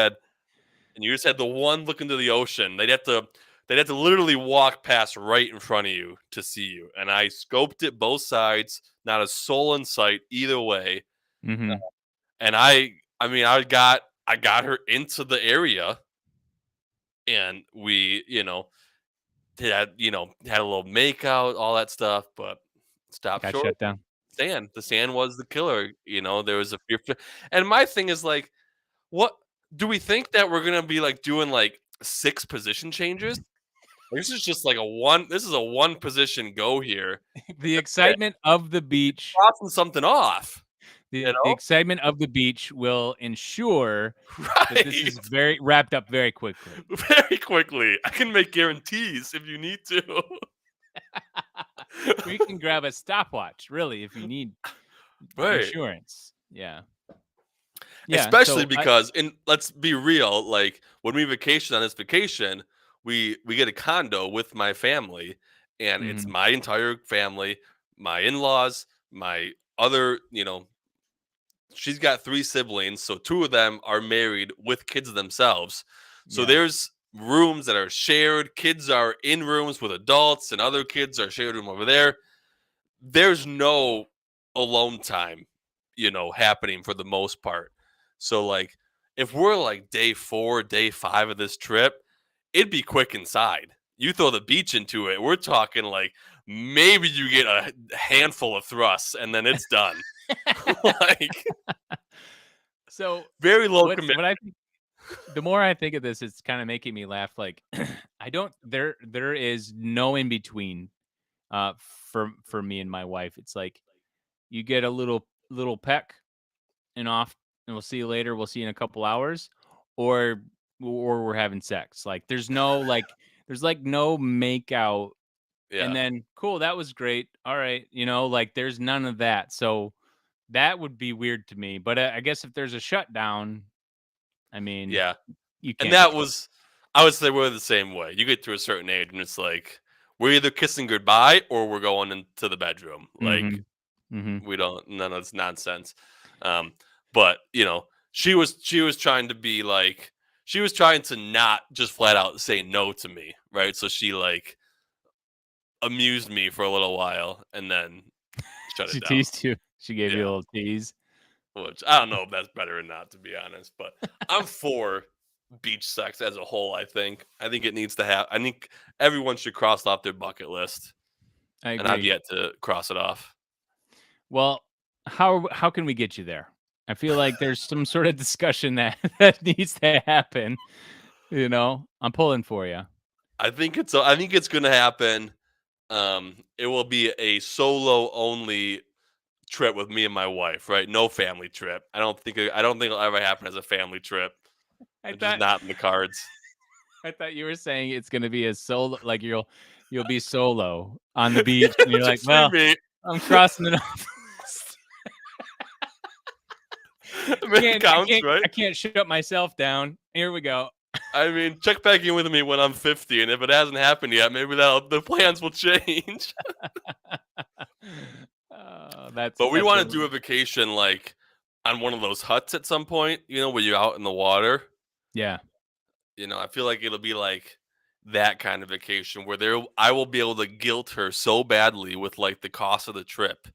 just had the one look into the ocean. They'd have to literally walk past right in front of you to see you. And I scoped it both sides, not a soul in sight either way. mm-hmm. And I got her into the area, and we, had a little makeout, all that stuff, but stopped Got short. shut down. The sand was the killer. There was a fear. And my thing is like, what do we think that we're gonna be like doing like 6 position changes? This is just like a one position go here. The excitement of the beach. Crossing something off. The excitement of the beach will ensure that this is very wrapped up very quickly. Very quickly. I can make guarantees if you need to. We can grab a stopwatch, really, if you need insurance. Yeah. Especially because, and let's be real, like when we vacation on this vacation, we get a condo with my family, and it's my entire family, my in-laws, my other, she's got 3 siblings, so 2 of them are married with kids themselves. So there's rooms that are shared. Kids are in rooms with adults, and other kids are shared room over there. There's no alone time, happening for the most part. So like, if we're like day 4, day 5 of this trip, it'd be quick inside. You throw the beach into it, we're talking like maybe you get a handful of thrusts and then it's done. Like, so very low commitment. What I think, the more I think of this, it's kind of making me laugh. Like, there is no in between for me and my wife. It's like you get a little peck and off, and we'll see you later. We'll see you in a couple hours, or we're having sex. Like there's no there's no make out. Yeah. And then cool, that was great. All right, like there's none of that. So that would be weird to me. But I guess if there's a shutdown, I mean, yeah, you can't. And that was, I would say we're the same way. You get to a certain age, and it's like we're either kissing goodbye or we're going into the bedroom. Like we don't, none of this nonsense. But she was trying to be like, she was trying to not just flat out say no to me, right? So she like amused me for a little while and then shut it down. She teased you. She gave you a little tease. Which I don't know if that's better or not, to be honest. But I'm for beach sex as a whole. I think it needs to have. I think everyone should cross off their bucket list. I agree. And I've yet to cross it off. Well, how can we get you there? I feel like there's some sort of discussion that needs to happen. I'm pulling for you. I think it's going to happen. It will be a solo only trip with me and my wife, right? No family trip. I don't think it'll ever happen as a family trip. It's just not in the cards. I thought you were saying it's going to be a solo, like you'll be solo on the beach, and you're like, well, I'm crossing it off. I can't shut myself down. Here we go. I mean, check back in with me when I'm 50, and if it hasn't happened yet, maybe the plans will change. But we want to do a vacation like on one of those huts at some point, where you're out in the water. Yeah. I feel like it'll be like that kind of vacation where I will be able to guilt her so badly with like the cost of the trip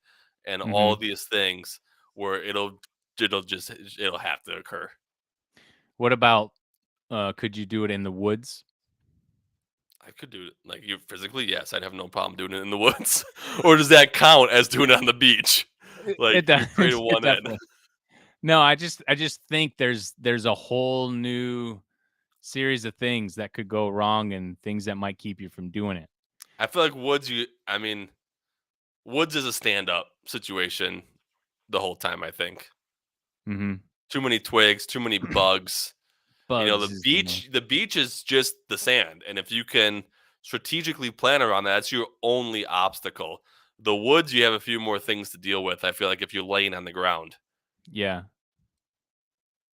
and all these things where it'll have to occur. What about could you do it in the woods? I could do it like you physically. Yes, I'd have no problem doing it in the woods. Or does that count as doing it on the beach? Like it does. One end. No, I just think there's a whole new series of things that could go wrong and things that might keep you from doing it. I feel like woods is a stand-up situation. the whole time, I think. Mm-hmm. Too many twigs, too many bugs. You know, Bugs is the name. the beach is just the sand, and if you can strategically plan around that, that's your only obstacle. The woods, you have a few more things to deal with. I feel like if you're laying on the ground, Yeah,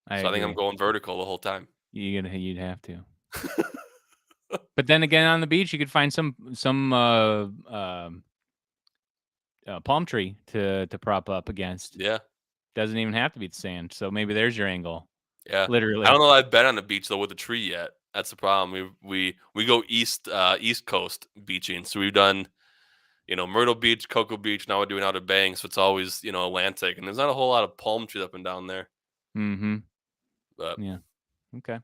I so I think I'm agree. going vertical the whole time. You'd have to. But then again, on the beach, you could find some palm tree to prop up against. Yeah, Doesn't even have to be the sand. So maybe there's your angle. yeah. Literally. I don't know that I've been on the beach though with a tree yet. That's the problem. We go east coast beaching, so we've done Myrtle Beach, Cocoa Beach. Now we're doing Outer Banks, so it's always Atlantic, and there's not a whole lot of palm trees up and down there. Mm-hmm. But Yeah. Okay.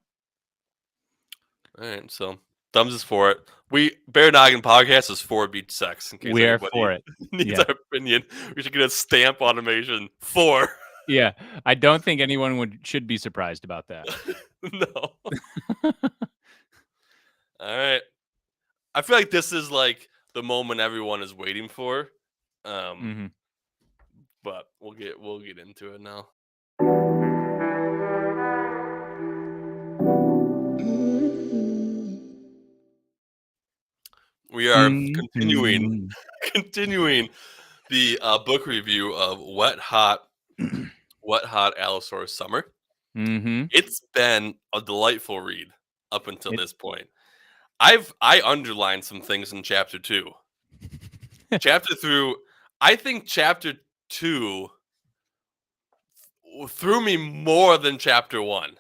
all right, so thumbs is for it. Bear Noggin podcast is for beach sex. In case We are anybody for it. needs Yeah. our opinion, we should get a stamp automation for. Yeah. I don't think anyone should be surprised about that. No. All right. I feel like this is like the moment everyone is waiting for. Mm-hmm. But we'll get into it now. We are continuing the book review of Wet Hot Allosaurus Summer. Mm-hmm. It's been a delightful read up until this point. I underlined some things in chapter 2. I think chapter 2 threw me more than chapter 1.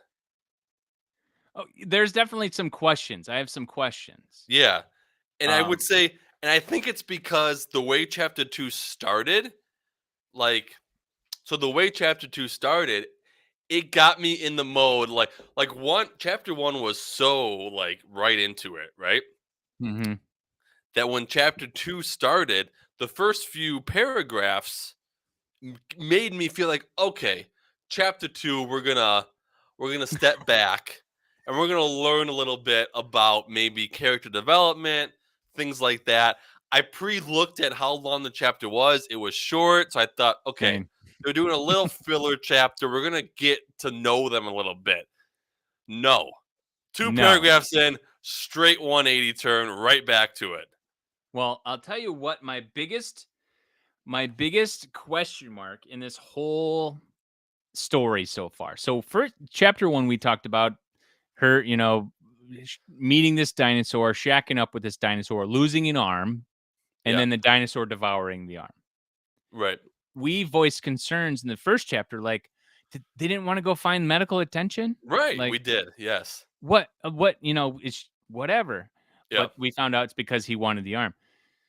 Oh, there's definitely some questions. I have some questions. Yeah. And I would say, and I think it's because the way chapter 2 started, the way chapter 2 started, it got me in the mode chapter 1 was so right into it, right? Mm-hmm. That when chapter 2 started, the first few paragraphs made me feel like, okay, chapter 2, we're gonna step back and we're gonna learn a little bit about maybe character development, things like that. I pre-looked at how long the chapter was. It was short, so I thought, okay, Same. they're doing a little filler chapter. We're gonna get to know them a little bit. No. 2 paragraphs in, straight 180 turn, right back to it. Well, I'll tell you what my biggest question mark in this whole story so far. So first, chapter 1, we talked about her, meeting this dinosaur, shacking up with this dinosaur, losing an arm, and then the dinosaur devouring the arm. Right. We voiced concerns in the first chapter, like they didn't want to go find medical attention. Right. Like, we did. Yes. What, it's whatever. Yeah. But we found out it's because he wanted the arm.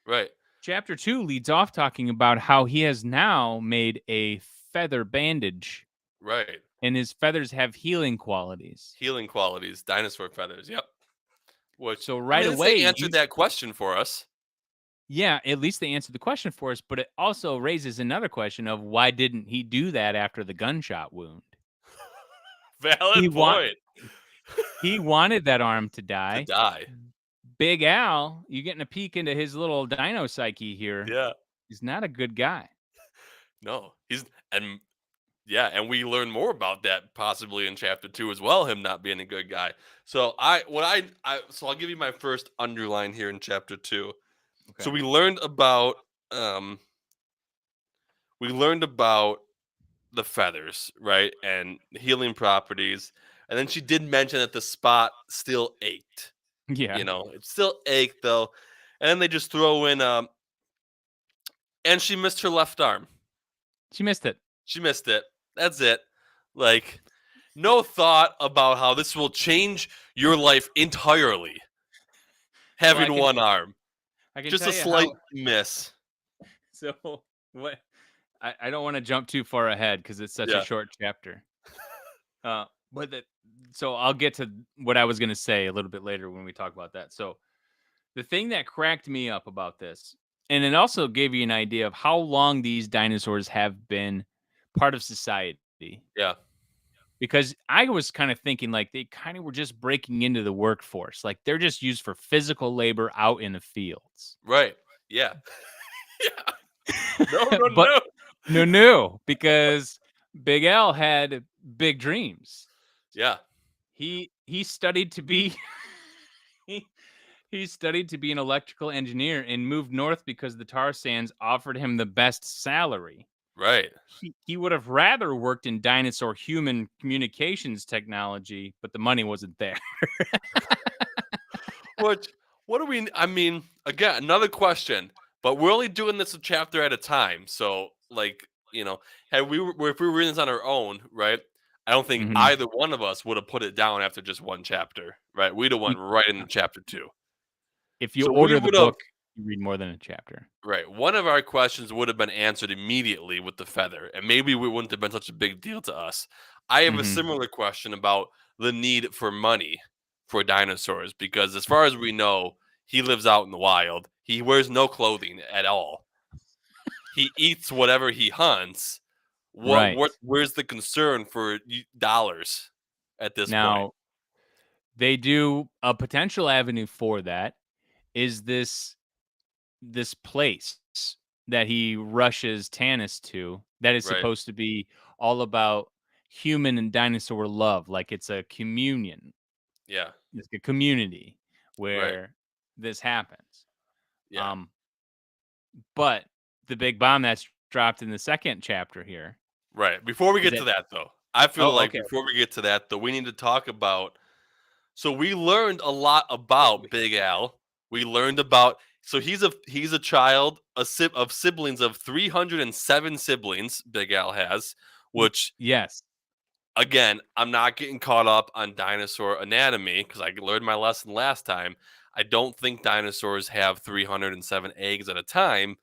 Right. Chapter 2 leads off talking about how he has now made a feather bandage. Right. And his feathers have healing qualities. Dinosaur feathers. Yep. So right away, they answered that question for us. Yeah, at least they answered the question for us, but it also raises another question of why didn't he do that after the gunshot wound? Valid point. He wanted that arm to die. To die. Big Al, you're getting a peek into his little dino psyche here. Yeah. He's not a good guy. No, and we learn more about that possibly in chapter 2 as well, him not being a good guy. So I'll give you my first underline here in chapter 2. Okay. So we learned about the feathers, right? And healing properties. And then she did mention that the spot still ached. Yeah. It still ached though. And then they just throw in and she missed her left arm. She missed it. That's it. No thought about how this will change your life entirely. Having one arm. Just a slight miss. So what? I don't want to jump too far ahead because it's such a short chapter. So I'll get to what I was going to say a little bit later when we talk about that. So the thing that cracked me up about this, and it also gave you an idea of how long these dinosaurs have been part of society. Yeah. Because I was kind of thinking like they kind of were just breaking into the workforce. Like they're just used for physical labor out in the fields. Right. Yeah. Yeah. No. No, because Big Al had big dreams. Yeah. He studied to be he studied to be an electrical engineer and moved north because the tar sands offered him the best salary. Right. He would have rather worked in dinosaur human communications technology, but the money wasn't there. What do we? I mean, again, another question. But we're only doing this a chapter at a time. So, like, if we were reading this on our own, right? I don't think Mhm. either one of us would have put it down after just one chapter, right? We'd have went right into chapter 2. If you So we order the would have book, you read more than a chapter. right. One of our questions would have been answered immediately with the feather, and maybe it wouldn't have been such a big deal to us. I have a Mhm. similar question about the need for money for dinosaurs because, as far as we know, he lives out in the wild. He wears no clothing at all. He eats whatever he hunts. Right. Where's the concern for dollars at this point? Now, they do a potential avenue for that is this place that he rushes Tanis to that is Right. supposed to be all about human and dinosaur love, like it's a communion. Yeah. It's a community Right. where this happens. Yeah. But the big bomb that's dropped in the second chapter here. Right. Before we Is get to it- that, though, I feel Oh, like okay. before we get to that, though, we need to talk about. So we learned a lot about Big Al. We learned about. So he's a child of siblings of 307 siblings. Big Al has, which Yes. again, I'm not getting caught up on dinosaur anatomy because I learned my lesson last time. I don't think dinosaurs have 307 eggs at a time,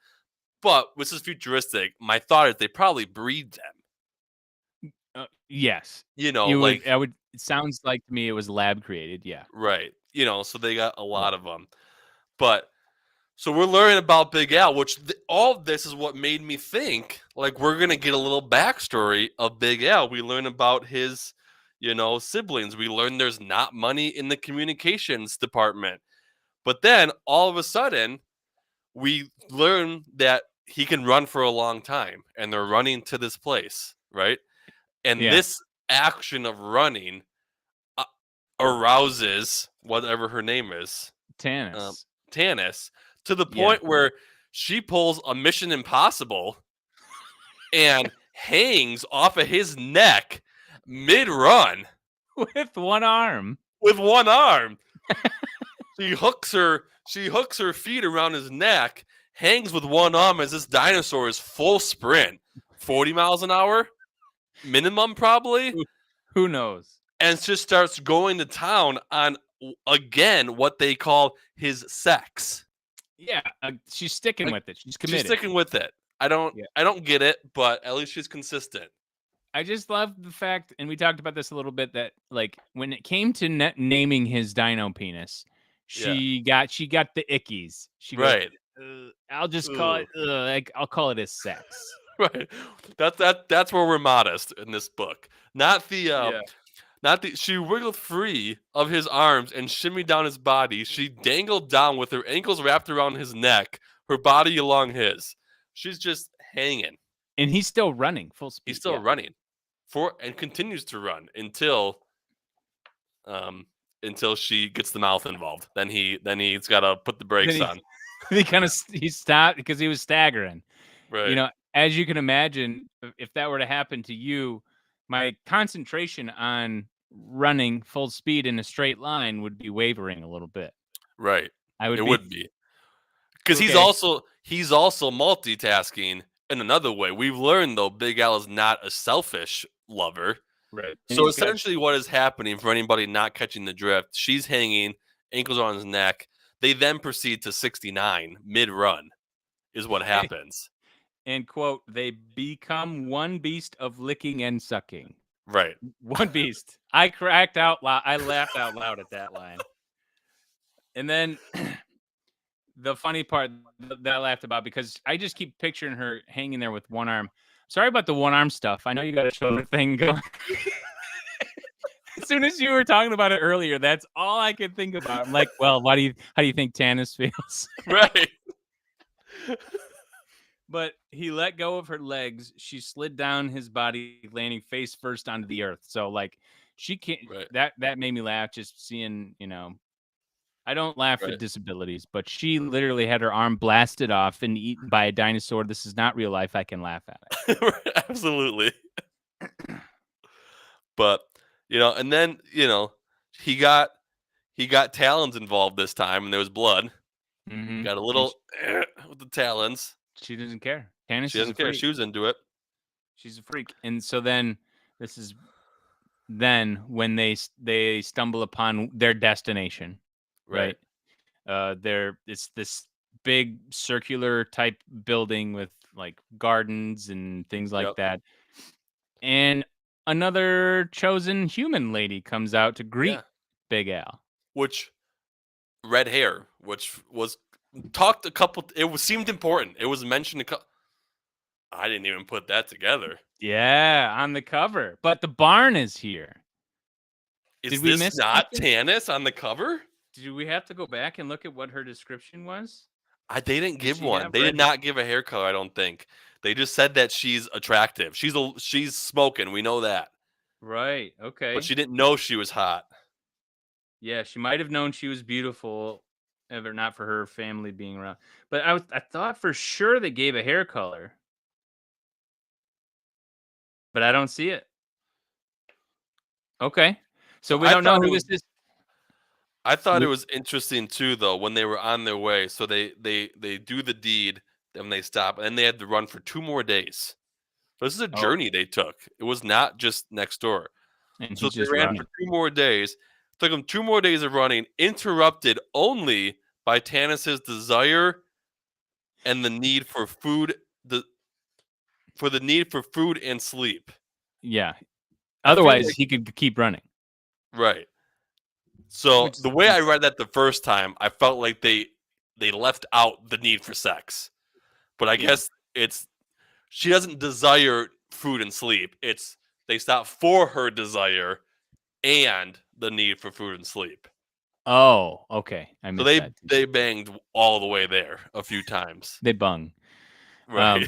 but this is futuristic. My thought is they probably breed them. Yes. You like It sounds like to me it was lab created. Yeah. right. So they got a lot of them. But so we're learning about Big Al, which all of this is what made me think like we're gonna get a little backstory of Big Al. We learn about his, siblings. We learn there's not money in the communications department, but then all of a sudden we learn that he can run for a long time, and they're running to this place, right? And Yeah. this action of running arouses whatever her name is, Tanis. Tanis, to the point where she pulls a Mission Impossible and hangs off of his neck mid-run With one arm. with one arm. She hooks her feet around his neck, hangs with one arm as this dinosaur is full sprint, 40 miles an hour minimum probably, Who knows? and just starts going to town on again what they call his sex. Yeah, she's sticking with it. She's committed. She's sticking with it. I don't get it, but at least she's consistent. I just love the fact, and we talked about this a little bit, that like when it came to naming his dino penis, she got the ickies. She goes, Right. I'll just call it. I'll call it his sex. Right. That's where we're modest in this book. Not the she wiggled free of his arms and shimmied down his body. She dangled down with her ankles wrapped around his neck, her body along his. She's just hanging. And he's still running full speed. He's still running and continues to run until she gets the mouth involved. Then he's got to put the brakes on. He stopped because he was staggering. Right. As you can imagine, if that were to happen to you, my concentration on running full speed in a straight line would be wavering a little bit. Right. It would be. Because he's also multitasking in another way. We've learned though Big Al is not a selfish lover. Right. So essentially what is happening for anybody not catching the drift, she's hanging, ankles on his neck. They then proceed to 69 mid-run is what happens. And quote, they become one beast of licking and sucking. Right. One beast. I cracked out loud. I laughed out loud at that line. And then the funny part that I laughed about, because I just keep picturing her hanging there with one arm. Sorry about the one arm stuff. I know you got a shoulder thing going. As soon as you were talking about it earlier, that's all I could think about. I'm like, well, how do you think Tanis feels? Right. But he let go of her legs. She slid down his body, landing face first onto the earth. So like she can't. Right. That made me laugh just seeing. I don't laugh Right. at disabilities, but she literally had her arm blasted off and eaten by a dinosaur. This is not real life. I can laugh at it. Absolutely. But and then he got talons involved this time, and there was blood. Mm-hmm. Got a little with the talons. She doesn't care. Tannis She is a doesn't care. freak. She was into it. She's a freak. And so then this is when they stumble upon their destination, right? It's this big circular type building with like gardens and things like Yep. that. And another chosen human lady comes out to greet Big Al. Which red hair, which was talked a couple. Seemed important. It was mentioned I didn't even put that together. Yeah, on the cover. But the barn is here. Is this not Tannis on the cover? Do we have to go back and look at what her description was? They didn't give one. They did not give a hair color, I don't think. They just said that she's attractive. She's smoking. We know that. Right. Okay. But she didn't know she was hot. Yeah, she might have known she was beautiful, if not for her family being around. But I thought for sure they gave a hair color, but I don't see it. Okay, so we don't know who this is. I thought it was interesting too, though, when they were on their way. So they do the deed, then they stop, and then they had to run for 2 more days. This is a journey they took. It was not just next door. And so they ran for 2 more days. Took them 2 more days of running, interrupted only by Tannis's desire and the need for food. The need for food and sleep. Yeah. Otherwise, he could keep running. Right. So the way I read that the first time, I felt like they left out the need for sex. But I guess she doesn't desire food and sleep. It's they stop for her desire and the need for food and sleep. Oh, okay. I missed that. They banged all the way there a few times. They bung. Right.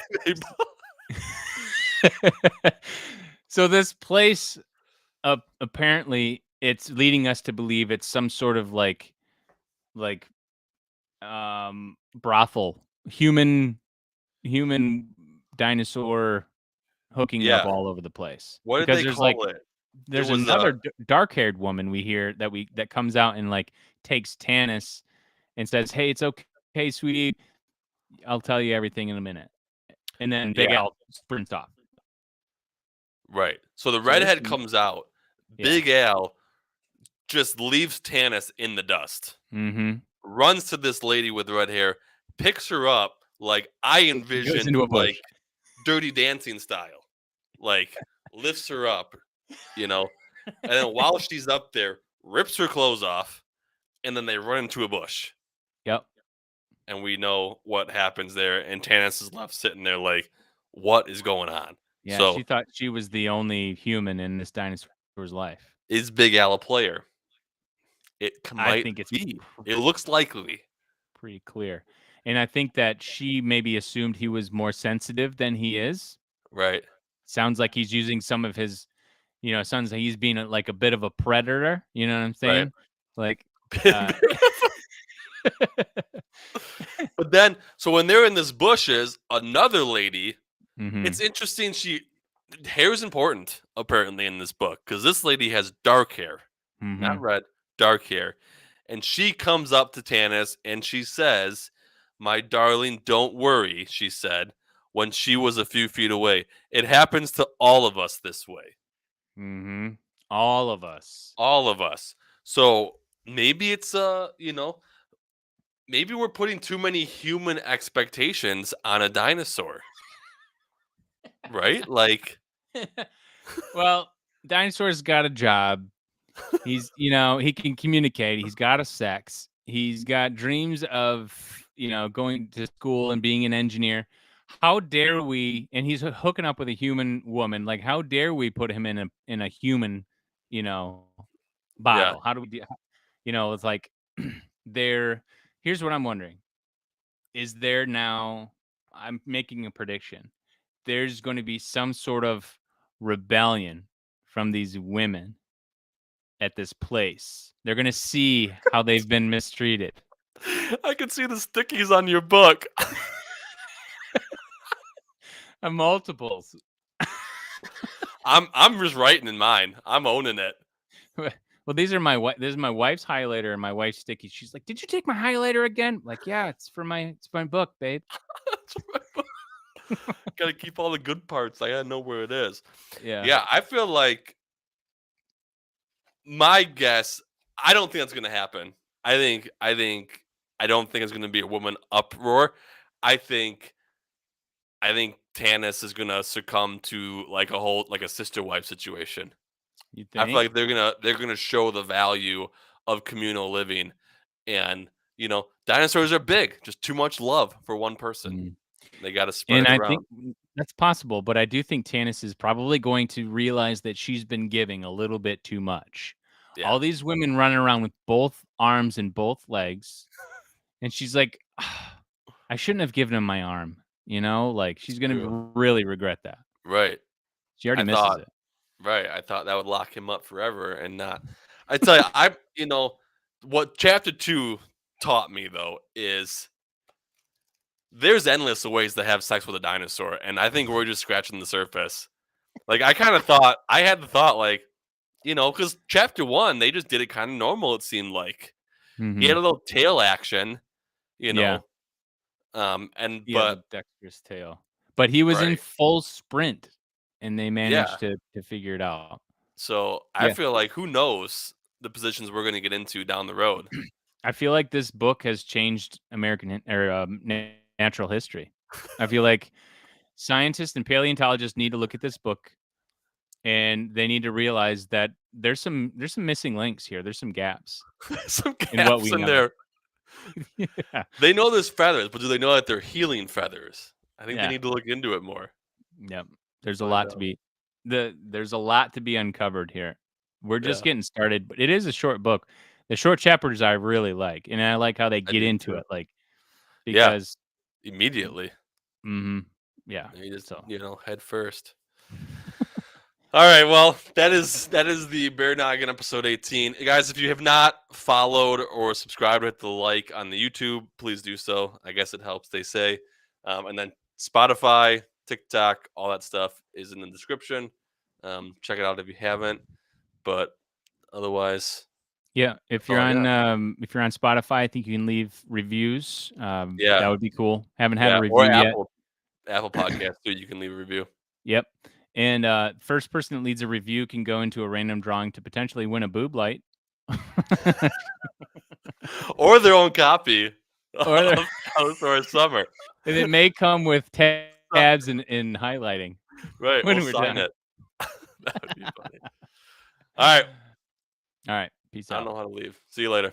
So this place, apparently, it's leading us to believe it's some sort of like brothel, human dinosaur hooking up all over the place. What did they call it? There's another dark-haired woman we hear that comes out and like takes Tannis and says, "Hey, it's okay, sweetie. I'll tell you everything in a minute." And then Big Al sprints off. Right. So the redhead comes out. Big Al just leaves Tannis in the dust. Mm-hmm. Runs to this lady with red hair, picks her up like I envisioned, like Dirty Dancing style. Like lifts her up, and then while she's up there, rips her clothes off, and then they run into a bush. Yep. And we know what happens there, and Tannis is left sitting there like, what is going on? Yeah, so, she thought she was the only human in this dinosaur's life. Is Big Al a player? I think it's be. It looks likely. Pretty clear. And I think that she maybe assumed he was more sensitive than he is. Right. Sounds like he's using some of his, sounds like he's being like a bit of a predator. You know what I'm saying? Right. Like, but then, so when they're in this bushes, another lady, mm-hmm. It's interesting. Hair is important apparently in this book because this lady has dark hair, mm-hmm. not red, dark hair. And she comes up to Tannis and she says, "My darling, don't worry," she said when she was a few feet away. "It happens to all of us this way." Mm-hmm. All of us. All of us. So maybe it's, maybe we're putting too many human expectations on a dinosaur. Right? Like. Well, dinosaur's got a job. He's, he can communicate. He's got a sex. He's got dreams of, going to school and being an engineer. How dare we? And he's hooking up with a human woman. Like, how dare we put him in a human, bottle? Yeah. How do we do? It's like here's what I'm wondering: is there now I'm making a prediction. There's going to be some sort of rebellion from these women at this place. They're going to see how they've been mistreated. I can see the stickies on your book. Multiples. I'm just writing in mine. I'm owning it. Well, this is my wife's highlighter and my wife's sticky. She's like, "Did you take my highlighter again?" I'm like, yeah, it's my book, babe. Gotta keep all the good parts. I gotta know where it is. Yeah. Yeah, I feel like my guess. I don't think that's gonna happen. I don't think it's gonna be a woman uproar. I think Tanis is gonna succumb to like a sister wife situation. You I think? feel like they're gonna show the value of communal living, and dinosaurs are big. Just too much love for one person. They got to spread And it I around. think that's possible, but I do think Tanis is probably going to realize that she's been giving a little bit too much. Yeah. All these women running around with both arms and both legs, and she's like, I shouldn't have given him my arm. Like she's going to really regret that. Right. She already misses it. Right. I thought that would lock him up forever, and not. I tell you, what chapter 2 taught me though is there's endless ways to have sex with a dinosaur, and I think we're just scratching the surface. Like I had the thought, like, because chapter 1 they just did it kind of normal. It seemed like he had a little tail action, Yeah. but the dexterous tail. But he was in Right. full sprint, and they Yeah. managed to figure it out. So I Yeah. feel like who knows the positions we're going to get into down the road. I feel like this book has changed natural history. I feel like scientists and paleontologists need to look at this book, and they need to realize that there's some missing links here. There's some gaps Some in what we gaps in know. there. Yeah. They know there's feathers, but do they know that they're healing feathers? I think Yeah. they need to look into it more. Yep. There's a Find lot out. to be there's a lot to be uncovered here. We're just Yeah. getting started, but it is a short book. The short chapters I really like, and I like how they get do into too. it, like Yeah. because Immediately. yeah. You just So head first. All right, well, that is the Bear Noggin episode 18. Guys, if you have not followed or subscribed, hit the like on the YouTube, please do so. I guess it helps, they say. And then Spotify, TikTok, all that stuff is in the description. Check it out if you haven't. But otherwise, yeah, if you're on Spotify, I think you can leave reviews. Yeah. That would be cool. Haven't had yeah, a review or yet. Apple Podcast too. You can leave a review. Yep. And first person that leads a review can go into a random drawing to potentially win a boob light. Or their own copy Or their- of Allosaurus Summer. And it may come with tabs and highlighting. Right, when we'll we're sign done. it. That would be funny. All right. All right. Peace I out. don't know how to leave. See you later.